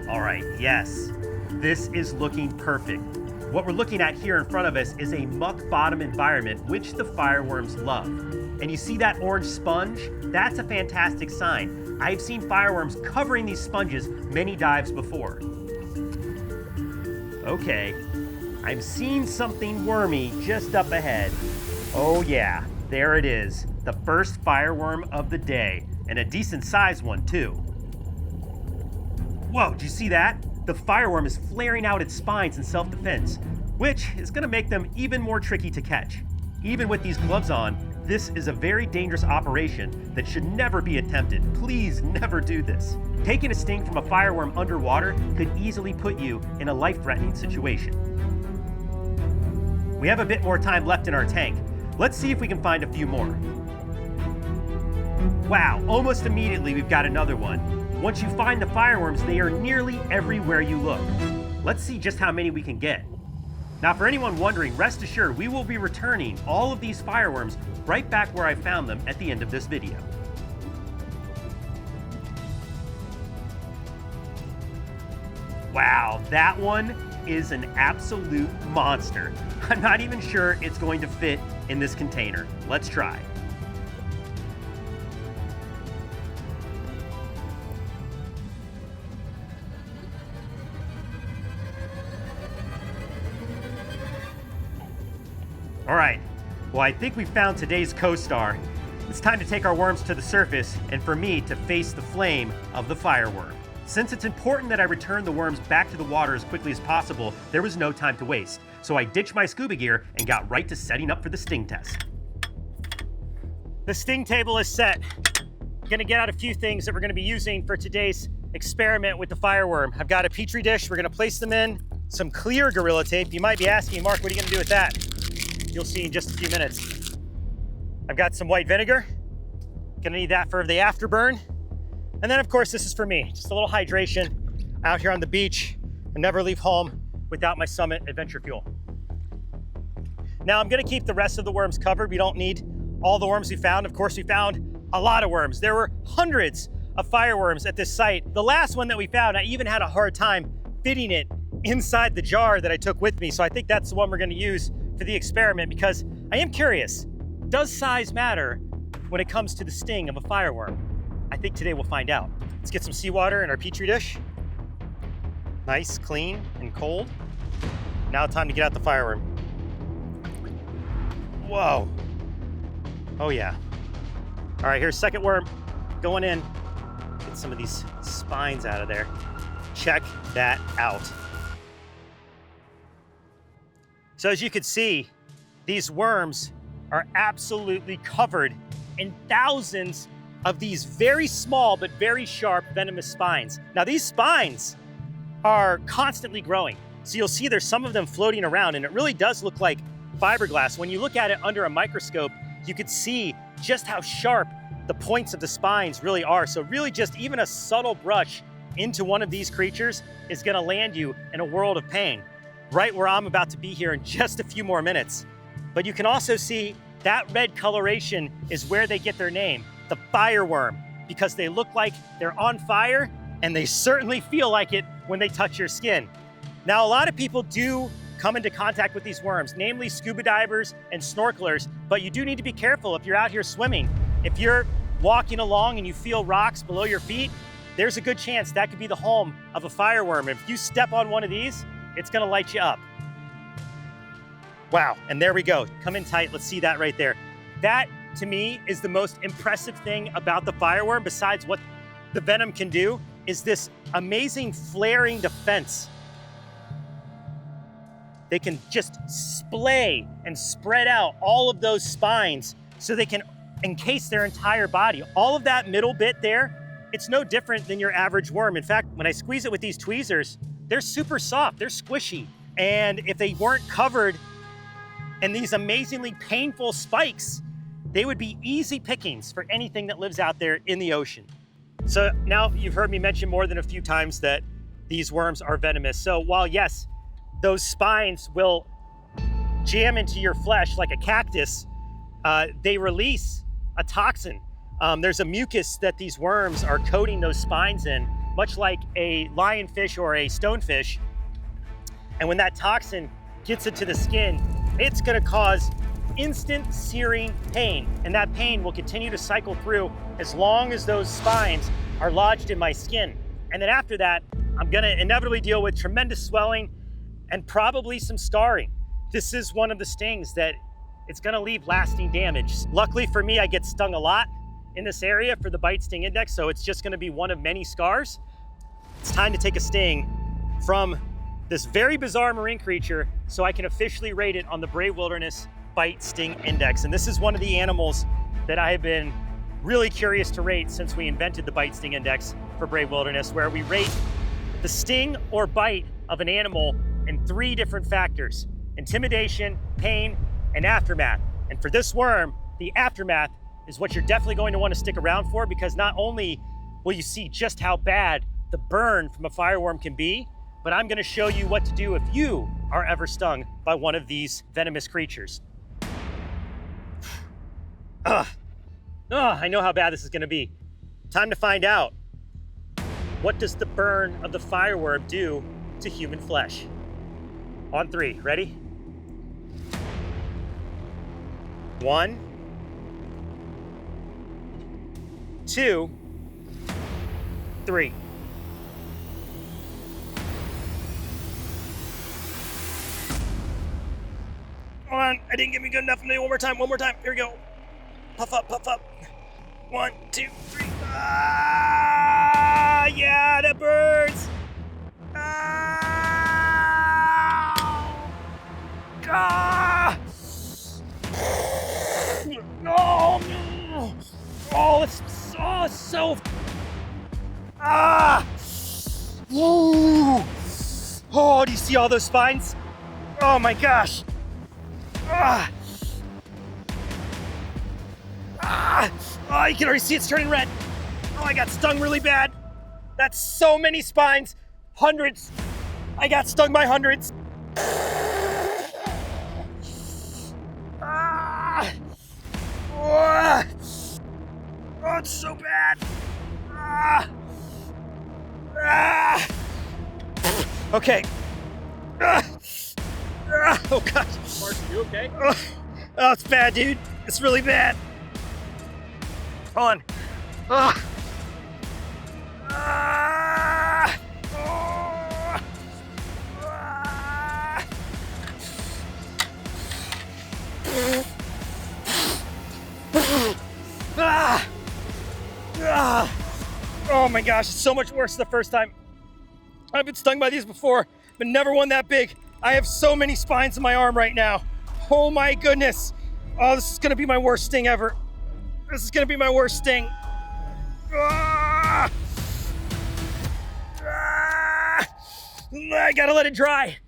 All right, yes, this is looking perfect. What we're looking at here in front of us is a muck bottom environment, which the fireworms love. And you see that orange sponge? That's a fantastic sign. I've seen fireworms covering these sponges many dives before. Okay, I'm seeing something wormy just up ahead. Oh yeah, there it is. The first fireworm of the day, and a decent sized one too. Whoa, did you see that? The fireworm is flaring out its spines in self-defense. which is gonna make them even more tricky to catch. Even with these gloves on, this is a very dangerous operation that should never be attempted. Please never do this. Taking a sting from a fireworm underwater could easily put you in a life-threatening situation. We have a bit more time left in our tank. Let's see if we can find a few more. Wow, almost immediately we've got another one. Once you find the fireworms, they are nearly everywhere you look. Let's see just how many we can get. Now, for anyone wondering, rest assured, we will be returning all of these fireworms right back where I found them at the end of this video. Wow, that one is an absolute monster. I'm not even sure it's going to fit in this container. Let's try. All right, well, I think we found today's co-star. It's time to take our worms to the surface and for me to face the flame of the fireworm. Since it's important that I return the worms back to the water as quickly as possible, there was no time to waste. So I ditched my scuba gear and got right to setting up for the sting test. The sting table is set. I'm gonna get out a few things that we're gonna be using for today's experiment with the fireworm. I've got a Petri dish. We're gonna place them in some clear Gorilla Tape. You might be asking, Mark, what are you gonna do with that? You'll see in just a few minutes. I've got some white vinegar. Gonna need that for the afterburn. And then of course, this is for me. Just a little hydration out here on the beach. I never leave home without my Summit Adventure Fuel. Now I'm gonna keep the rest of the worms covered. We don't need all the worms we found. Of course, we found a lot of worms. There were hundreds of fireworms at this site. The last one that we found, I even had a hard time fitting it inside the jar that I took with me. So I think that's the one we're gonna use for the experiment because I am curious, does size matter when it comes to the sting of a fireworm? I think today we'll find out. Let's get some seawater in our Petri dish. Nice, clean, and cold. Now time to get out the fireworm. Whoa. Oh yeah. All right, here's second worm going in. Get some of these spines out of there. Check that out. So as you can see, these worms are absolutely covered in thousands of these very small but very sharp venomous spines. Now these spines are constantly growing. So you'll see there's some of them floating around and it really does look like fiberglass. When you look at it under a microscope, you could see just how sharp the points of the spines really are. So really just even a subtle brush into one of these creatures is gonna land you in a world of pain, right where I'm about to be here in just a few more minutes. But you can also see that red coloration is where they get their name, the fireworm, because they look like they're on fire and they certainly feel like it when they touch your skin. Now, a lot of people do come into contact with these worms, namely scuba divers and snorkelers, but you do need to be careful if you're out here swimming. If you're walking along and you feel rocks below your feet, there's a good chance that could be the home of a fireworm. If you step on one of these, it's gonna light you up. Wow, and there we go. Come in tight, let's see that right there. That, to me, is the most impressive thing about the fireworm, besides what the venom can do, is this amazing flaring defense. They can just splay and spread out all of those spines so they can encase their entire body. All of that middle bit there, it's no different than your average worm. In fact, when I squeeze it with these tweezers, they're super soft, they're squishy. And if they weren't covered in these amazingly painful spikes, they would be easy pickings for anything that lives out there in the ocean. So now you've heard me mention more than a few times that these worms are venomous. So while yes, those spines will jam into your flesh like a cactus, they release a toxin. There's a mucus that these worms are coating those spines in, much like a lionfish or a stonefish. And when that toxin gets into the skin, it's gonna cause instant searing pain. And that pain will continue to cycle through as long as those spines are lodged in my skin. And then after that, I'm gonna inevitably deal with tremendous swelling and probably some scarring. This is one of the stings that it's gonna leave lasting damage. Luckily for me, I get stung a lot in this area for the bite sting index, so it's just gonna be one of many scars. It's time to take a sting from this very bizarre marine creature so I can officially rate it on the Brave Wilderness Bite Sting Index. And this is one of the animals that I have been really curious to rate since we invented the Bite Sting Index for Brave Wilderness, where we rate the sting or bite of an animal in 3 different factors: intimidation, pain, and aftermath. And for this worm, the aftermath is what you're definitely going to want to stick around for, because not only will you see just how bad the burn from a fireworm can be, but I'm going to show you what to do if you are ever stung by one of these venomous creatures. I know how bad this is going to be. Time to find out. What does the burn of the fireworm do to human flesh? On 3, ready? 1, 2, 3. Come on, I didn't get me good enough. Maybe one more time. Here we go. Puff up. 1, 2, 3. Ah, yeah, that burns. Ah! No! Oh, it's so. Ah! Woo! Oh, do you see all those spines? Oh my gosh! Ah! Ah! Oh, you can already see it's turning red. Oh, I got stung really bad. That's so many spines. Hundreds. I got stung by hundreds. Ah! Oh, it's so bad. Ah! Ah! Okay. Oh gosh. Mark, you okay? Oh, it's bad, dude. It's really bad. Hold on. Ah! Ah! Oh! Ah! Ah! Ah! Oh my gosh, it's so much worse than the first time. I've been stung by these before, but never one that big. I have so many spines in my arm right now. Oh my goodness. Oh, this is gonna be my worst sting ever. This is gonna be my worst sting. Ah! Ah! I gotta let it dry.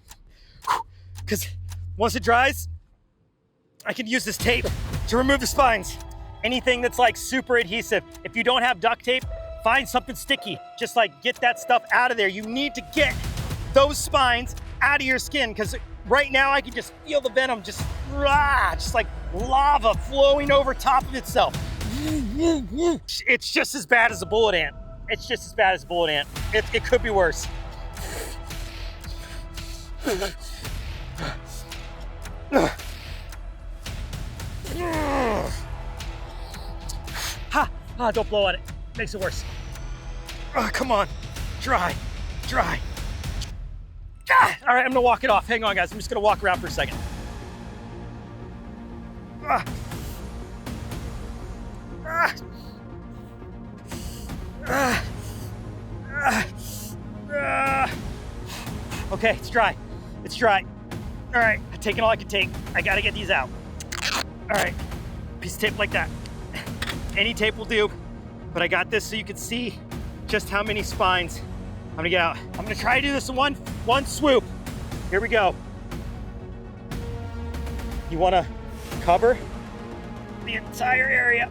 Because once it dries, I can use this tape to remove the spines. Anything that's like super adhesive. If you don't have duct tape, find something sticky. Just like get that stuff out of there. You need to get those spines out of your skin, because right now I can just feel the venom just like lava flowing over top of itself. It's just as bad as a bullet ant. It could be worse. Don't blow on it. Makes it worse. Come on. Dry. All right, I'm gonna walk it off. Hang on, guys. I'm just gonna walk around for a second. Okay, it's dry. All right, I've taken all I can take. I gotta get these out. All right, piece of tape like that. Any tape will do, but I got this so you can see just how many spines I'm gonna get out. I'm gonna try to do this in one swoop. Here we go. You wanna cover the entire area.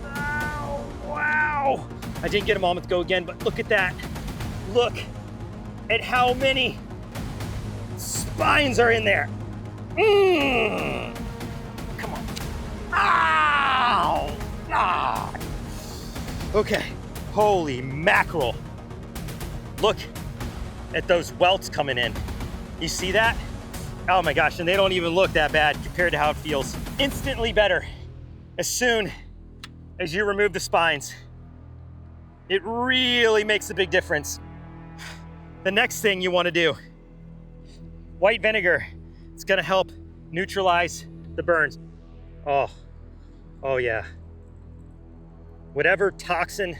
Oh, wow. I didn't get a moment to go again, but look at that. Look at how many spines are in there. Come on. Ow! Ah! Okay, holy mackerel. Look at those welts coming in. You see that? Oh my gosh, and they don't even look that bad compared to how it feels. Instantly better as soon as you remove the spines. It really makes a big difference. The next thing you want to do, white vinegar. It's gonna help neutralize the burns. Oh yeah. Whatever toxin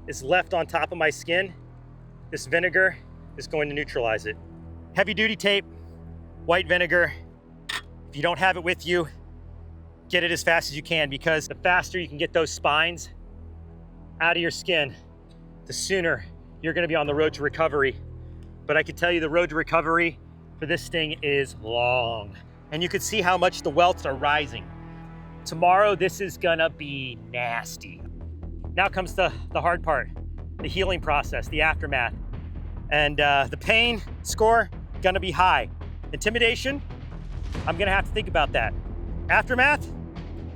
is left on top of my skin, this vinegar is going to neutralize it. Heavy duty tape, white vinegar. If you don't have it with you, get it as fast as you can, because the faster you can get those spines out of your skin, the sooner you're gonna be on the road to recovery. But I can tell you the road to recovery for this sting is long. And you can see how much the welts are rising. Tomorrow, this is gonna be nasty. Now comes the hard part, the healing process, the aftermath. And the pain score, gonna be high. Intimidation, I'm gonna have to think about that. Aftermath,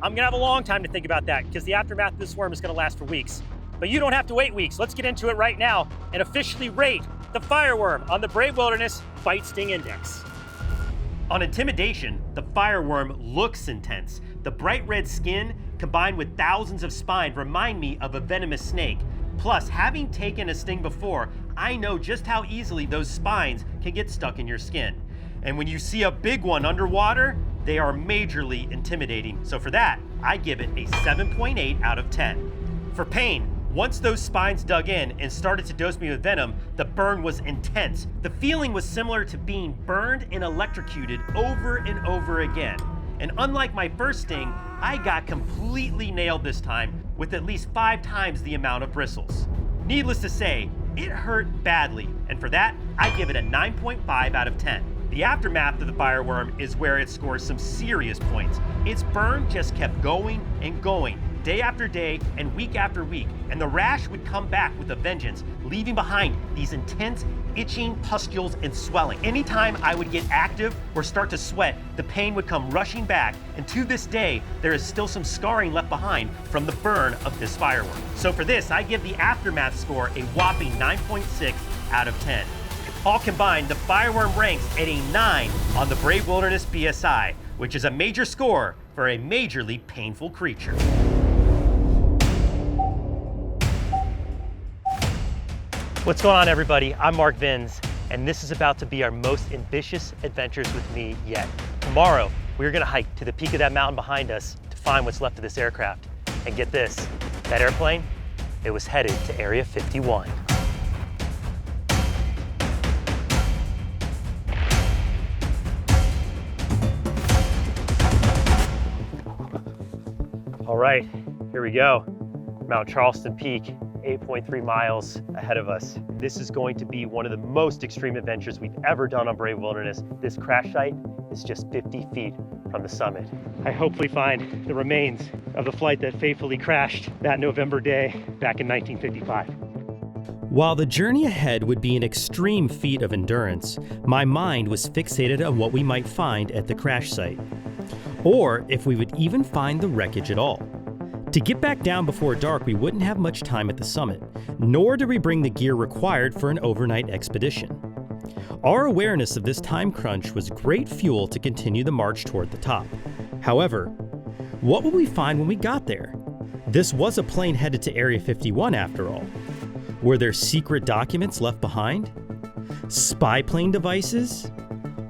I'm gonna have a long time to think about that, because the aftermath of this worm is gonna last for weeks. But you don't have to wait weeks. Let's get into it right now and officially rate the Fireworm on the Brave Wilderness Bite Sting Index. On intimidation, the Fireworm looks intense. The bright red skin combined with thousands of spines remind me of a venomous snake. Plus, having taken a sting before, I know just how easily those spines can get stuck in your skin. And when you see a big one underwater, they are majorly intimidating. So for that, I give it a 7.8 out of 10. For pain, once those spines dug in and started to dose me with venom, the burn was intense. The feeling was similar to being burned and electrocuted over and over again. And unlike my first sting, I got completely nailed this time with at least 5 times the amount of bristles. Needless to say, it hurt badly, and for that, I give it a 9.5 out of 10. The aftermath of the Fireworm is where it scores some serious points. Its burn just kept going and going, day after day and week after week, and the rash would come back with a vengeance, leaving behind these intense itching, pustules, and swelling. Anytime I would get active or start to sweat, the pain would come rushing back, and to this day, there is still some scarring left behind from the burn of this Fireworm. So for this, I give the aftermath score a whopping 9.6 out of 10. All combined, the Fireworm ranks at a 9 on the Brave Wilderness BSI, which is a major score for a majorly painful creature. What's going on, everybody? I'm Mark Vins, and this is about to be our most ambitious adventures with me yet. Tomorrow, we're gonna hike to the peak of that mountain behind us to find what's left of this aircraft. And get this, that airplane, it was headed to Area 51. All right, here we go. Mount Charleston Peak, 8.3 miles ahead of us. This is going to be one of the most extreme adventures we've ever done on Brave Wilderness. This crash site is just 50 feet from the summit. I hopefully find the remains of the flight that faithfully crashed that November day back in 1955. While the journey ahead would be an extreme feat of endurance, my mind was fixated on what we might find at the crash site, or if we would even find the wreckage at all. To get back down before dark, we wouldn't have much time at the summit, nor did we bring the gear required for an overnight expedition. Our awareness of this time crunch was great fuel to continue the march toward the top. However, what would we find when we got there? This was a plane headed to Area 51 after all. Were there secret documents left behind? Spy plane devices?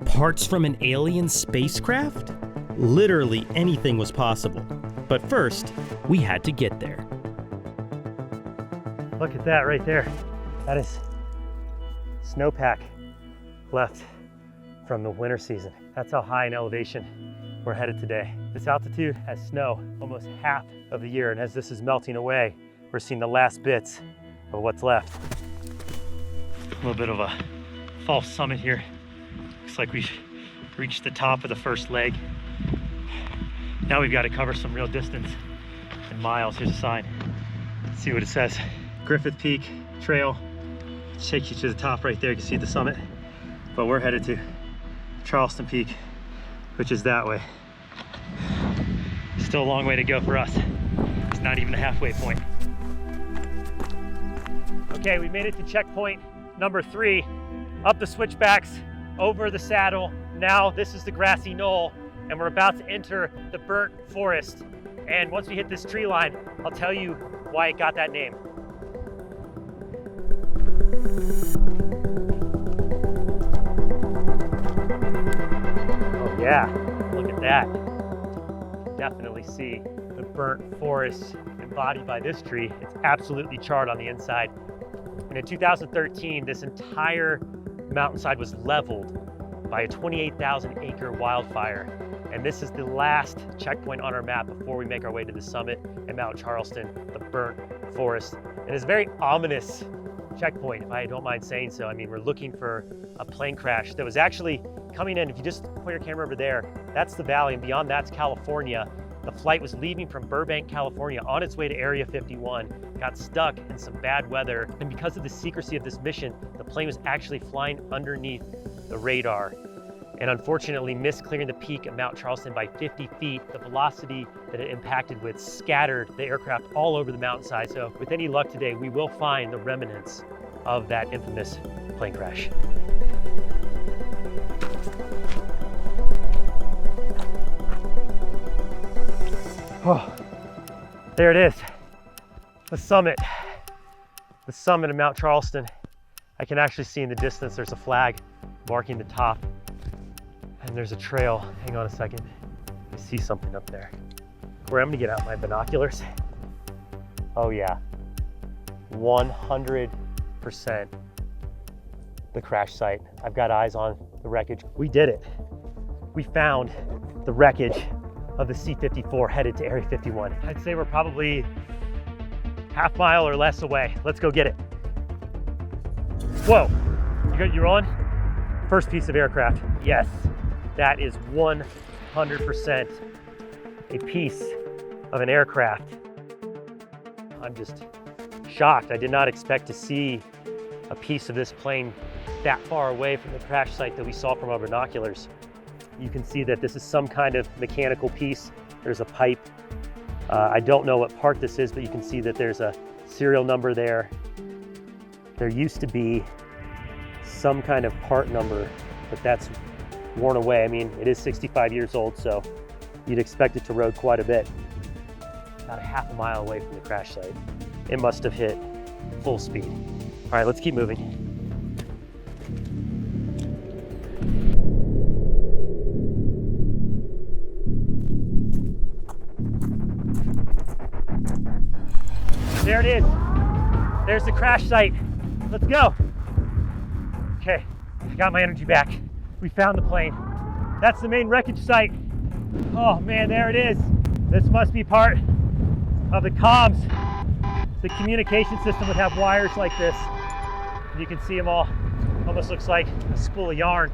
Parts from an alien spacecraft? Literally anything was possible. But first, we had to get there. Look at that right there. That is snowpack left from the winter season. That's how high in elevation we're headed today. This altitude has snow almost half of the year, and as this is melting away, we're seeing the last bits of what's left. A little bit of a false summit here. Looks like we've reached the top of the first leg. Now we've got to cover some real distance in miles. Here's a sign. Let's see what it says. Griffith Peak Trail takes you to the top right there. You can see the summit. But we're headed to Charleston Peak, which is that way. Still a long way to go for us. It's not even a halfway point. Okay, we made it to checkpoint number 3. Up the switchbacks, over the saddle. Now this is the grassy knoll, and we're about to enter the burnt forest. And once we hit this tree line, I'll tell you why it got that name. Oh yeah, look at that. You can definitely see the burnt forest embodied by this tree. It's absolutely charred on the inside. And in 2013, this entire mountainside was leveled by a 28,000 acre wildfire. And this is the last checkpoint on our map before we make our way to the summit at Mount Charleston, the burnt forest. And it's a very ominous checkpoint, if I don't mind saying so. I mean, we're looking for a plane crash that was actually coming in. If you just point your camera over there, that's the valley, and beyond that's California. The flight was leaving from Burbank, California on its way to Area 51, got stuck in some bad weather. And because of the secrecy of this mission, the plane was actually flying underneath the radar, and unfortunately missed clearing the peak of Mount Charleston by 50 feet. The velocity that it impacted with scattered the aircraft all over the mountainside. So with any luck today, we will find the remnants of that infamous plane crash. Oh, there it is, the summit of Mount Charleston. I can actually see in the distance there's a flag marking the top, and there's a trail. Hang on a second, I see something up there. Where I'm gonna get out my binoculars. Oh yeah, 100% the crash site. I've got eyes on the wreckage. We did it. We found the wreckage of the C-54 headed to Area 51. I'd say we're probably half mile or less away. Let's go get it. Whoa, you rolling? First piece of aircraft. Yes, that is 100% a piece of an aircraft. I'm just shocked. I did not expect to see a piece of this plane that far away from the crash site that we saw from our binoculars. You can see that this is some kind of mechanical piece. There's a pipe. I don't know what part this is, but you can see that there's a serial number there. There used to be some kind of part number, but that's worn away. I mean, it is 65 years old, so you'd expect it to road quite a bit. About a half a mile away from the crash site. It must have hit full speed. All right, let's keep moving. There it is. There's the crash site. Let's go. Okay, I got my energy back. We found the plane. That's the main wreckage site. Oh man, there it is. This must be part of the comms. The communication system would have wires like this. You can see them all. Almost looks like a spool of yarn.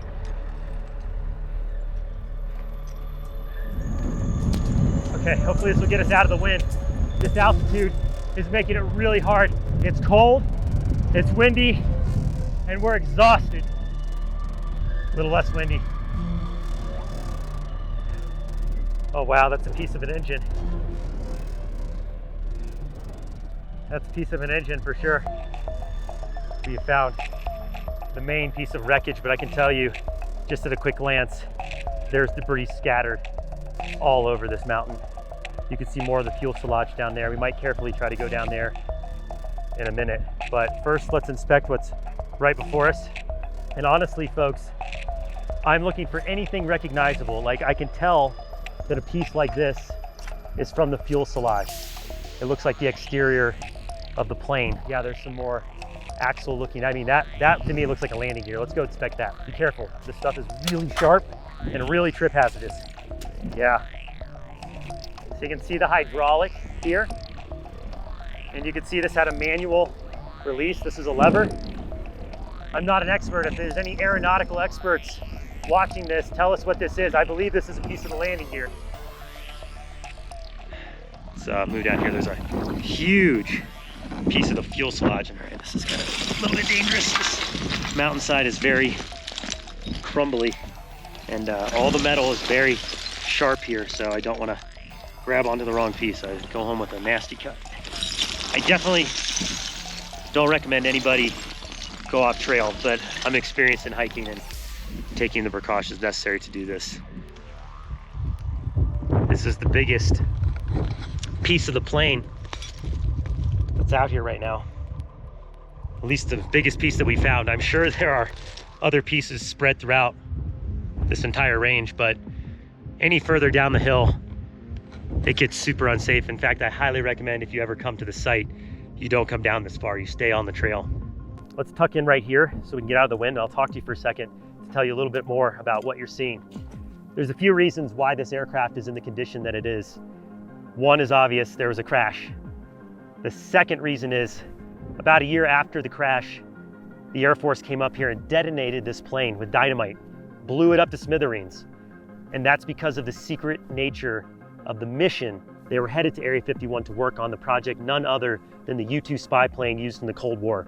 Okay, hopefully this will get us out of the wind. This altitude is making it really hard. It's cold, it's windy, and we're exhausted. A little less windy. Oh wow, that's a piece of an engine. That's a piece of an engine for sure. We found the main piece of wreckage, but I can tell you, just at a quick glance, there's debris scattered all over this mountain. You can see more of the fuselage down there. We might carefully try to go down there in a minute, but first let's inspect what's right before us. And honestly, folks, I'm looking for anything recognizable. Like, I can tell that a piece like this is from the fuselage. It looks like the exterior of the plane. Yeah, there's some more axle looking. I mean, that to me looks like a landing gear. Let's go inspect that. Be careful. This stuff is really sharp and really trip hazardous. Yeah. So you can see the hydraulic here. And you can see this had a manual release. This is a lever. I'm not an expert. If there's any aeronautical experts watching this, tell us what this is. I believe this is a piece of the landing gear. Let's move down here. There's a huge piece of the fuselage. And right, this is kind of a little bit dangerous. This mountainside is very crumbly, and all the metal is very sharp here, so I don't want to grab onto the wrong piece. I go home with a nasty cut. I definitely don't recommend anybody go off trail, but I'm experienced in hiking and taking the precautions necessary to do this. This is the biggest piece of the plane that's out here right now. At least the biggest piece that we found. I'm sure there are other pieces spread throughout this entire range, but any further down the hill, it gets super unsafe. In fact, I highly recommend if you ever come to the site, you don't come down this far, you stay on the trail. let's tuck in right here so we can get out of the wind. I'll talk to you for a second to tell you a little bit more about what you're seeing. There's a few reasons why this aircraft is in the condition that it is. One is obvious, there was a crash. The second reason is about a year after the crash, the Air Force came up here and detonated this plane with dynamite, blew it up to smithereens. And that's because of the secret nature of the mission. They were headed to Area 51 to work on the project, none other than the U-2 spy plane used in the Cold War.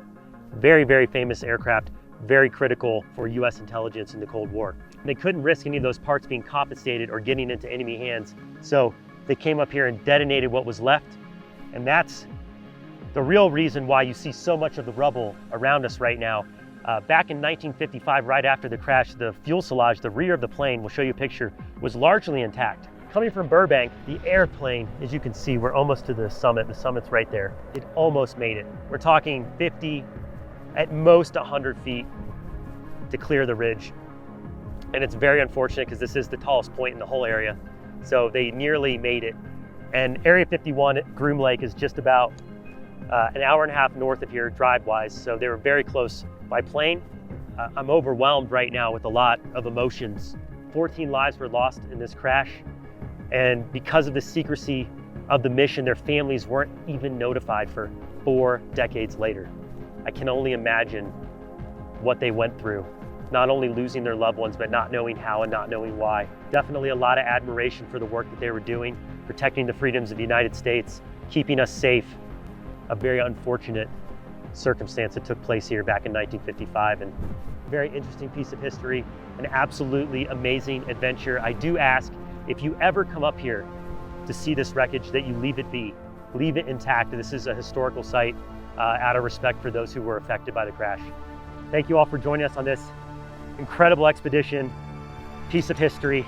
Very, very famous aircraft, very critical for US intelligence in the Cold War. And they couldn't risk any of those parts being confiscated or getting into enemy hands. So they came up here and detonated what was left. And that's the real reason why you see so much of the rubble around us right now. Back in 1955, right after the crash, the fuselage, the rear of the plane, we'll show you a picture, was largely intact. Coming from Burbank, the airplane, as you can see, we're almost to the summit. The summit's right there. It almost made it. We're talking 50, at most 100 feet to clear the ridge. And it's very unfortunate because this is the tallest point in the whole area. So they nearly made it. And Area 51 at Groom Lake is just about an hour and a half north of here, drive-wise. So they were very close by plane. I'm overwhelmed right now with a lot of emotions. 14 lives were lost in this crash. And because of the secrecy of the mission, their families weren't even notified for 4 decades later. I can only imagine what they went through, not only losing their loved ones, but not knowing how and not knowing why. Definitely a lot of admiration for the work that they were doing, protecting the freedoms of the United States, keeping us safe. A very unfortunate circumstance that took place here back in 1955, and a very interesting piece of history, an absolutely amazing adventure. I do ask, if you ever come up here to see this wreckage, that you leave it be, leave it intact. This is a historical site out of respect for those who were affected by the crash. Thank you all for joining us on this incredible expedition, piece of history,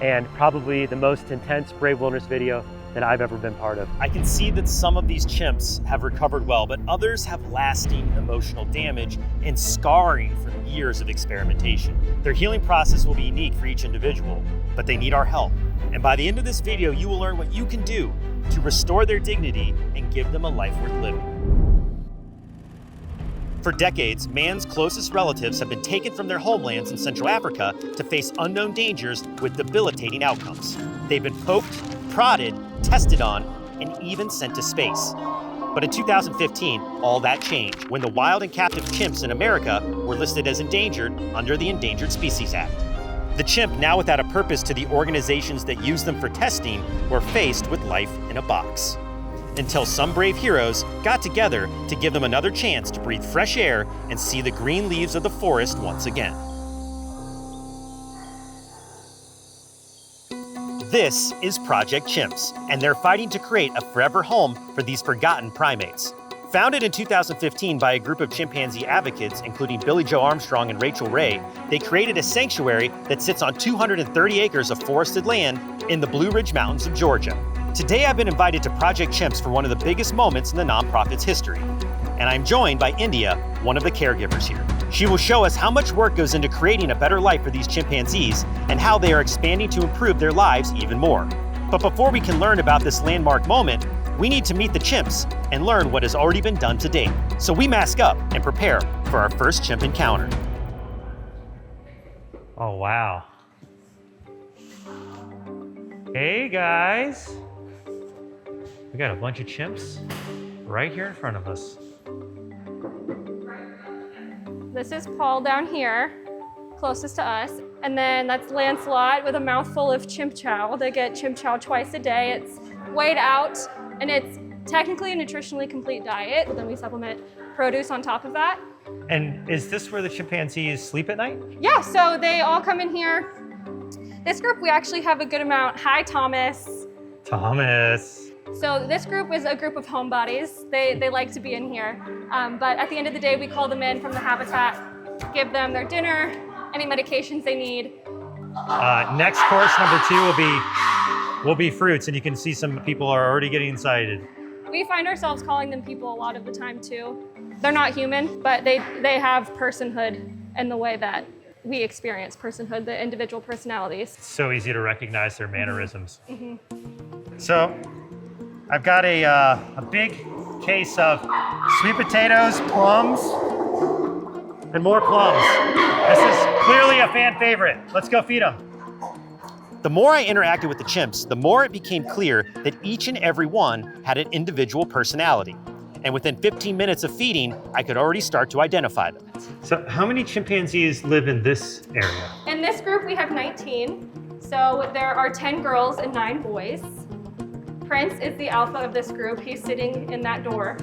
and probably the most intense Brave Wilderness video that I've ever been part of. I can see that some of these chimps have recovered well, but others have lasting emotional damage and scarring from years of experimentation. Their healing process will be unique for each individual, but they need our help. And by the end of this video, you will learn what you can do to restore their dignity and give them a life worth living. For decades, man's closest relatives have been taken from their homelands in Central Africa to face unknown dangers with debilitating outcomes. They've been poked, prodded, tested on, and even sent to space. But in 2015, all that changed when the wild and captive chimps in America were listed as endangered under the Endangered Species Act. The chimp, now without a purpose to the organizations that use them for testing, were faced with life in a box. Until some brave heroes got together to give them another chance to breathe fresh air and see the green leaves of the forest once again. This is Project Chimps, and they're fighting to create a forever home for these forgotten primates. Founded in 2015 by a group of chimpanzee advocates, including Billy Joe Armstrong and Rachel Ray, they created a sanctuary that sits on 230 acres of forested land in the Blue Ridge Mountains of Georgia. Today I've been invited to Project Chimps for one of the biggest moments in the nonprofit's history. And I'm joined by India, one of the caregivers here. She will show us how much work goes into creating a better life for these chimpanzees and how they are expanding to improve their lives even more. But before we can learn about this landmark moment, we need to meet the chimps and learn what has already been done to date. So we mask up and prepare for our first chimp encounter. Oh, wow. Hey guys. We got a bunch of chimps right here in front of us. This is Paul down here, closest to us. And then that's Lancelot with a mouthful of chimp chow. They get chimp chow twice a day. It's weighed out, and it's technically a nutritionally complete diet. But then we supplement produce on top of that. And is this where the chimpanzees sleep at night? Yeah, so they all come in here. This group, we actually have a good amount. Hi, Thomas. Thomas. So this group is a group of homebodies. They like to be in here. But at the end of the day, we call them in from the habitat, give them their dinner, any medications they need. Next course number 2 will be fruits, and you can see some people are already getting excited. We find ourselves calling them people a lot of the time too. They're not human, but they have personhood in the way that we experience personhood, the individual personalities. It's so easy to recognize their mannerisms. Mm-hmm. So I've got a big case of sweet potatoes, plums, And more plums. This is clearly a fan favorite. Let's go feed them. The more I interacted with the chimps, the more it became clear that each and every one had an individual personality. And within 15 minutes of feeding, I could already start to identify them. So how many chimpanzees live in this area? In this group, we have 19. So there are 10 girls and 9 boys. Prince is the alpha of this group. He's sitting in that door,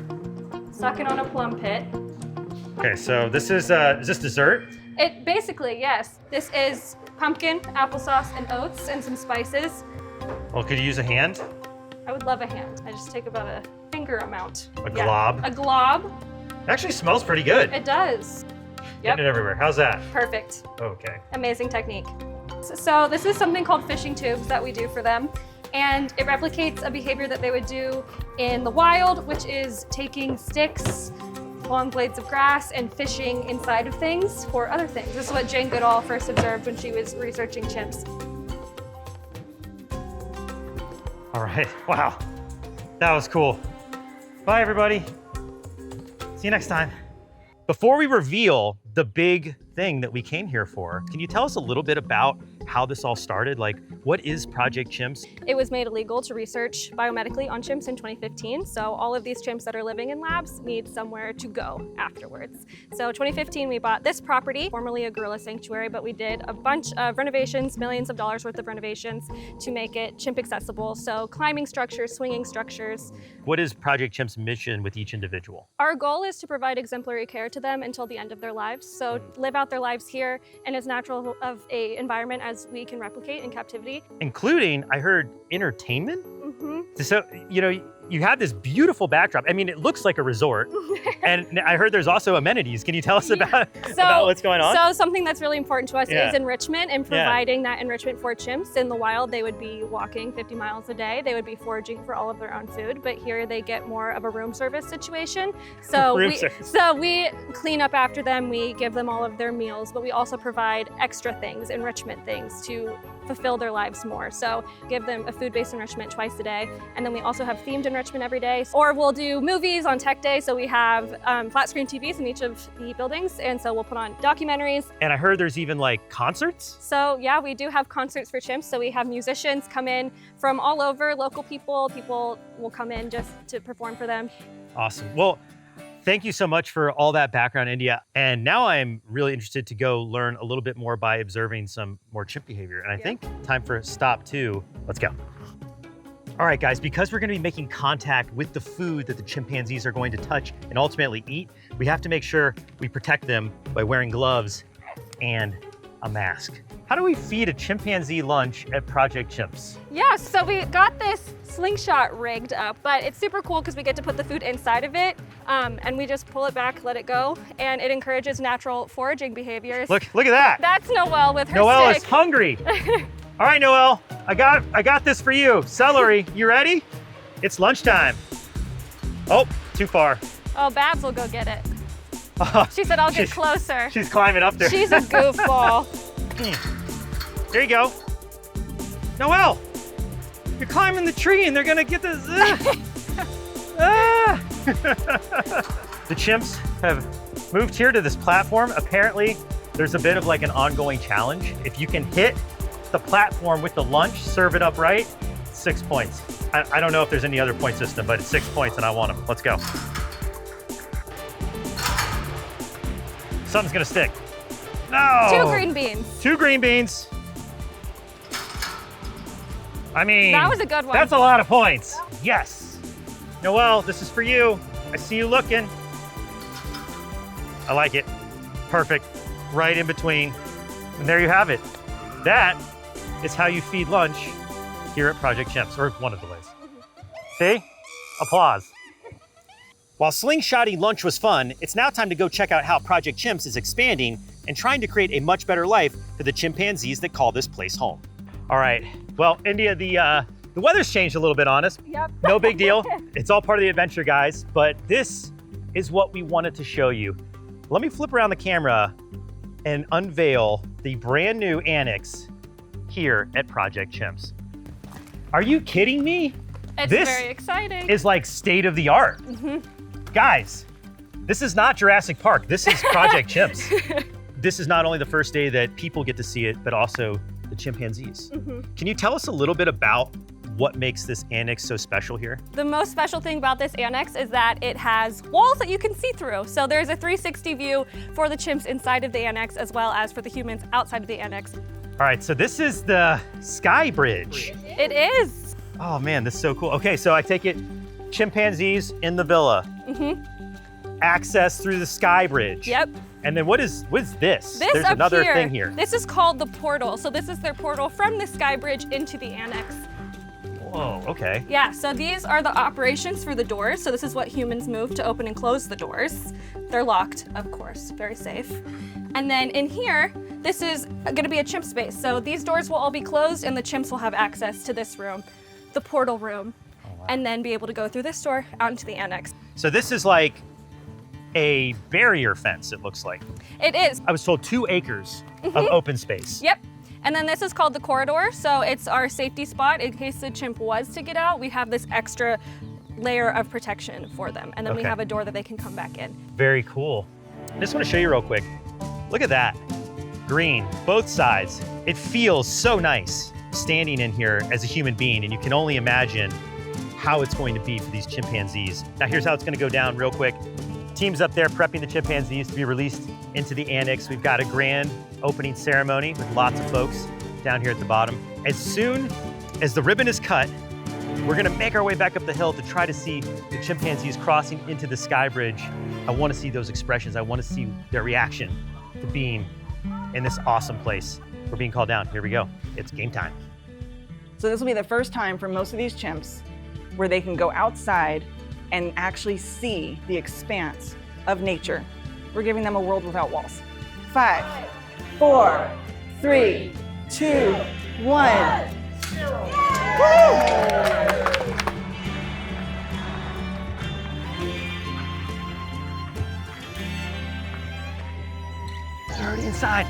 sucking on a plum pit. Okay, so this is this dessert? It basically, yes. This is pumpkin, applesauce, and oats, and some spices. Well, could you use a hand? I would love a hand. I just take about a finger amount. A glob? A glob. Actually smells pretty good. It does. Getting it everywhere. How's that? Perfect. Okay. Amazing technique. So this is something called fishing tubes that we do for them. And it replicates a behavior that they would do in the wild, which is taking sticks, long blades of grass, and fishing inside of things for other things. This is what Jane Goodall first observed when she was researching chimps. All right, wow. That was cool. Bye, everybody. See you next time. Before we reveal the big thing that we came here for, can you tell us a little bit about how this all started? Like, what is Project Chimps? It was made illegal to research biomedically on chimps in 2015. So all of these chimps that are living in labs need somewhere to go afterwards. So 2015, we bought this property, formerly a gorilla sanctuary, but we did a bunch of renovations, millions of dollars worth of renovations to make it chimp accessible. So climbing structures, swinging structures. What is Project Chimps' mission with each individual? Our goal is to provide exemplary care to them until the end of their lives. So live out their lives here in as natural of a environment as we can replicate in captivity. Including, I heard, entertainment? Mm-hmm. So, you know, you have this beautiful backdrop. I mean, it looks like a resort. And I heard there's also amenities. Can you tell us about what's going on? So something that's really important to us is enrichment and providing that enrichment for chimps. In the wild, they would be walking 50 miles a day. They would be foraging for all of their own food, but here they get more of a room service situation. So we clean up after them, we give them all of their meals, but we also provide extra things, enrichment things to fulfill their lives more. So give them a food-based enrichment twice a day. And then we also have themed enrichment every day. Or we'll do movies on Tech Day. So we have flat screen TVs in each of the buildings. And so we'll put on documentaries. And I heard there's even like concerts? So yeah, we do have concerts for chimps. So we have musicians come in from all over, local people. People will come in just to perform for them. Awesome. Well, thank you so much for all that background, India. And now I'm really interested to go learn a little bit more by observing some more chimp behavior. And I think time for stop 2. Let's go. All right, guys, because we're gonna be making contact with the food that the chimpanzees are going to touch and ultimately eat, we have to make sure we protect them by wearing gloves and a mask. How do we feed a chimpanzee lunch at Project Chimps? Yeah, so we got this slingshot rigged up, but it's super cool because we get to put the food inside of it, and we just pull it back, let it go, and it encourages natural foraging behaviors. Look at that. That's Noelle with her Noelle stick. is hungry. All right, Noelle, I got this for you. Celery, you ready? It's lunchtime. Oh, too far. Oh, Babs will go get it. She said, I'll get closer. She's climbing up there. She's a goofball. There you go. Noelle, you're climbing the tree and they're gonna get this. The chimps have moved here to this platform. Apparently, there's a bit of like an ongoing challenge. If you can hit the platform with the lunch, serve it up right, 6 points. I don't know if there's any other point system, but it's 6 points and I want them. Let's go. Something's gonna stick. No! 2 green beans. 2 green beans. I mean, That was a good one. That's a lot of points. Yes. Noelle, this is for you. I see you looking. I like it. Perfect. Right in between. And there you have it. That is how you feed lunch here at Project Chimps, or one of the ways. See? Applause. While slingshotting lunch was fun, it's now time to go check out how Project Chimps is expanding and trying to create a much better life for the chimpanzees that call this place home. All right, well, India, the weather's changed a little bit on us. Yep. No big deal. It's all part of the adventure, guys, but this is what we wanted to show you. Let me flip around the camera and unveil the brand new annex here at Project Chimps. Are you kidding me? It's This very exciting. is like state of the art. Guys, This is not Jurassic Park. This is Project Chimps. This is not only the first day that people get to see it, but also the chimpanzees. Can you tell us a little bit about what makes this annex so special here? The most special thing about this annex is that it has walls that you can see through. So there's a 360 view for the chimps inside of the annex as well as for the humans outside of the annex. All right, so this is the Sky Bridge. It is. Oh man, this is so cool. Okay, so I take it chimpanzees in the villa. Access through the Sky Bridge. Yep. And then what is this? This There's up another here, thing here. This is called the portal. So this is their portal from the Sky Bridge into the annex. Whoa, okay. Yeah, so these are the operations for the doors. So this is what humans move to open and close the doors. They're locked, of course, very safe. And then in here, this is gonna be a chimp space. So these doors will all be closed and the chimps will have access to this room, the portal room, and then be able to go through this door out into the annex. So this is like a barrier fence, it looks like. It is. I was told 2 acres of open space. Yep. And then this is called the corridor. So it's our safety spot in case the chimp was to get out. We have this extra layer of protection for them. And then we Okay. have a door that they can come back in. Very cool. I just want to show you real quick. Look at that. Green, both sides. It feels so nice standing in here as a human being, and you can only imagine how it's going to be for these chimpanzees. Now here's how it's going to go down real quick. Team's up there prepping the chimpanzees to be released into the annex. We've got a grand opening ceremony with lots of folks down here at the bottom. As soon as the ribbon is cut, we're gonna make our way back up the hill to try to see the chimpanzees crossing into the Sky Bridge. I wanna see those expressions. I wanna see their reaction to being in this awesome place. We're being called down. Here we go. It's game time. So this will be the first time for most of these chimps where they can go outside and actually see the expanse of nature. We're giving them a world without walls. 5, 4, 3, 2, 1. They're already inside.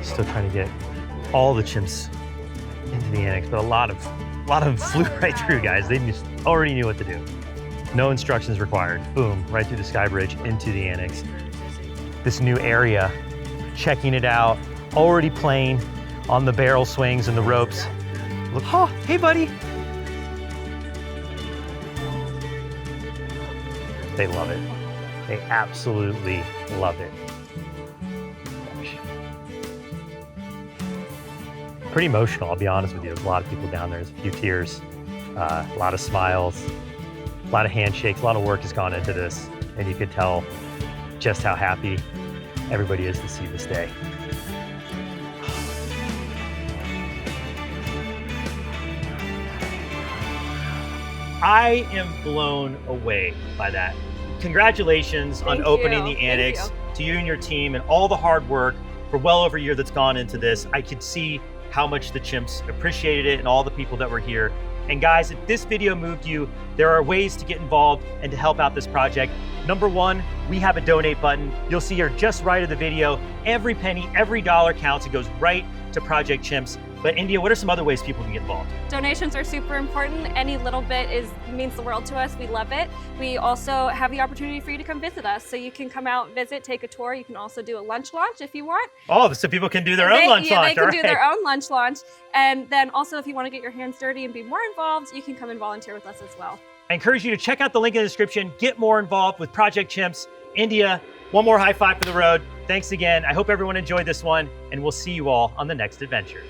Still trying to get all the chimps into the annex, but a lot of them flew right through, guys. They just already knew what to do. No instructions required. Boom, right through the Sky Bridge into the annex. This new area, checking it out, already playing on the barrel swings and the ropes. Look, oh, hey buddy. They love it. They absolutely love it. Pretty emotional, I'll be honest with you. There's a lot of people down there. There's a few tears, a lot of smiles, a lot of handshakes, a lot of work has gone into this. And you could tell just how happy everybody is to see this day. I am blown away by that. Congratulations on opening the annex to you and your team and all the hard work for well over a year that's gone into this. I could see how much the chimps appreciated it and all the people that were here. And guys, if this video moved you, there are ways to get involved and to help out this project. Number 1, we have a donate button. You'll see here just right of the video. Every penny, every dollar counts. It goes right to Project Chimps. But India, what are some other ways people can get involved? Donations are super important. Any little bit means the world to us. We love it. We also have the opportunity for you to come visit us. So you can come out, visit, take a tour. You can also do a lunch launch if you want. Oh, so people can do their own lunch launch. They can do their own lunch launch. And then also if you want to get your hands dirty and be more involved, you can come and volunteer with us as well. I encourage you to check out the link in the description. Get more involved with Project Chimps. India, one more high five for the road. Thanks again. I hope everyone enjoyed this one, and we'll see you all on the next adventure.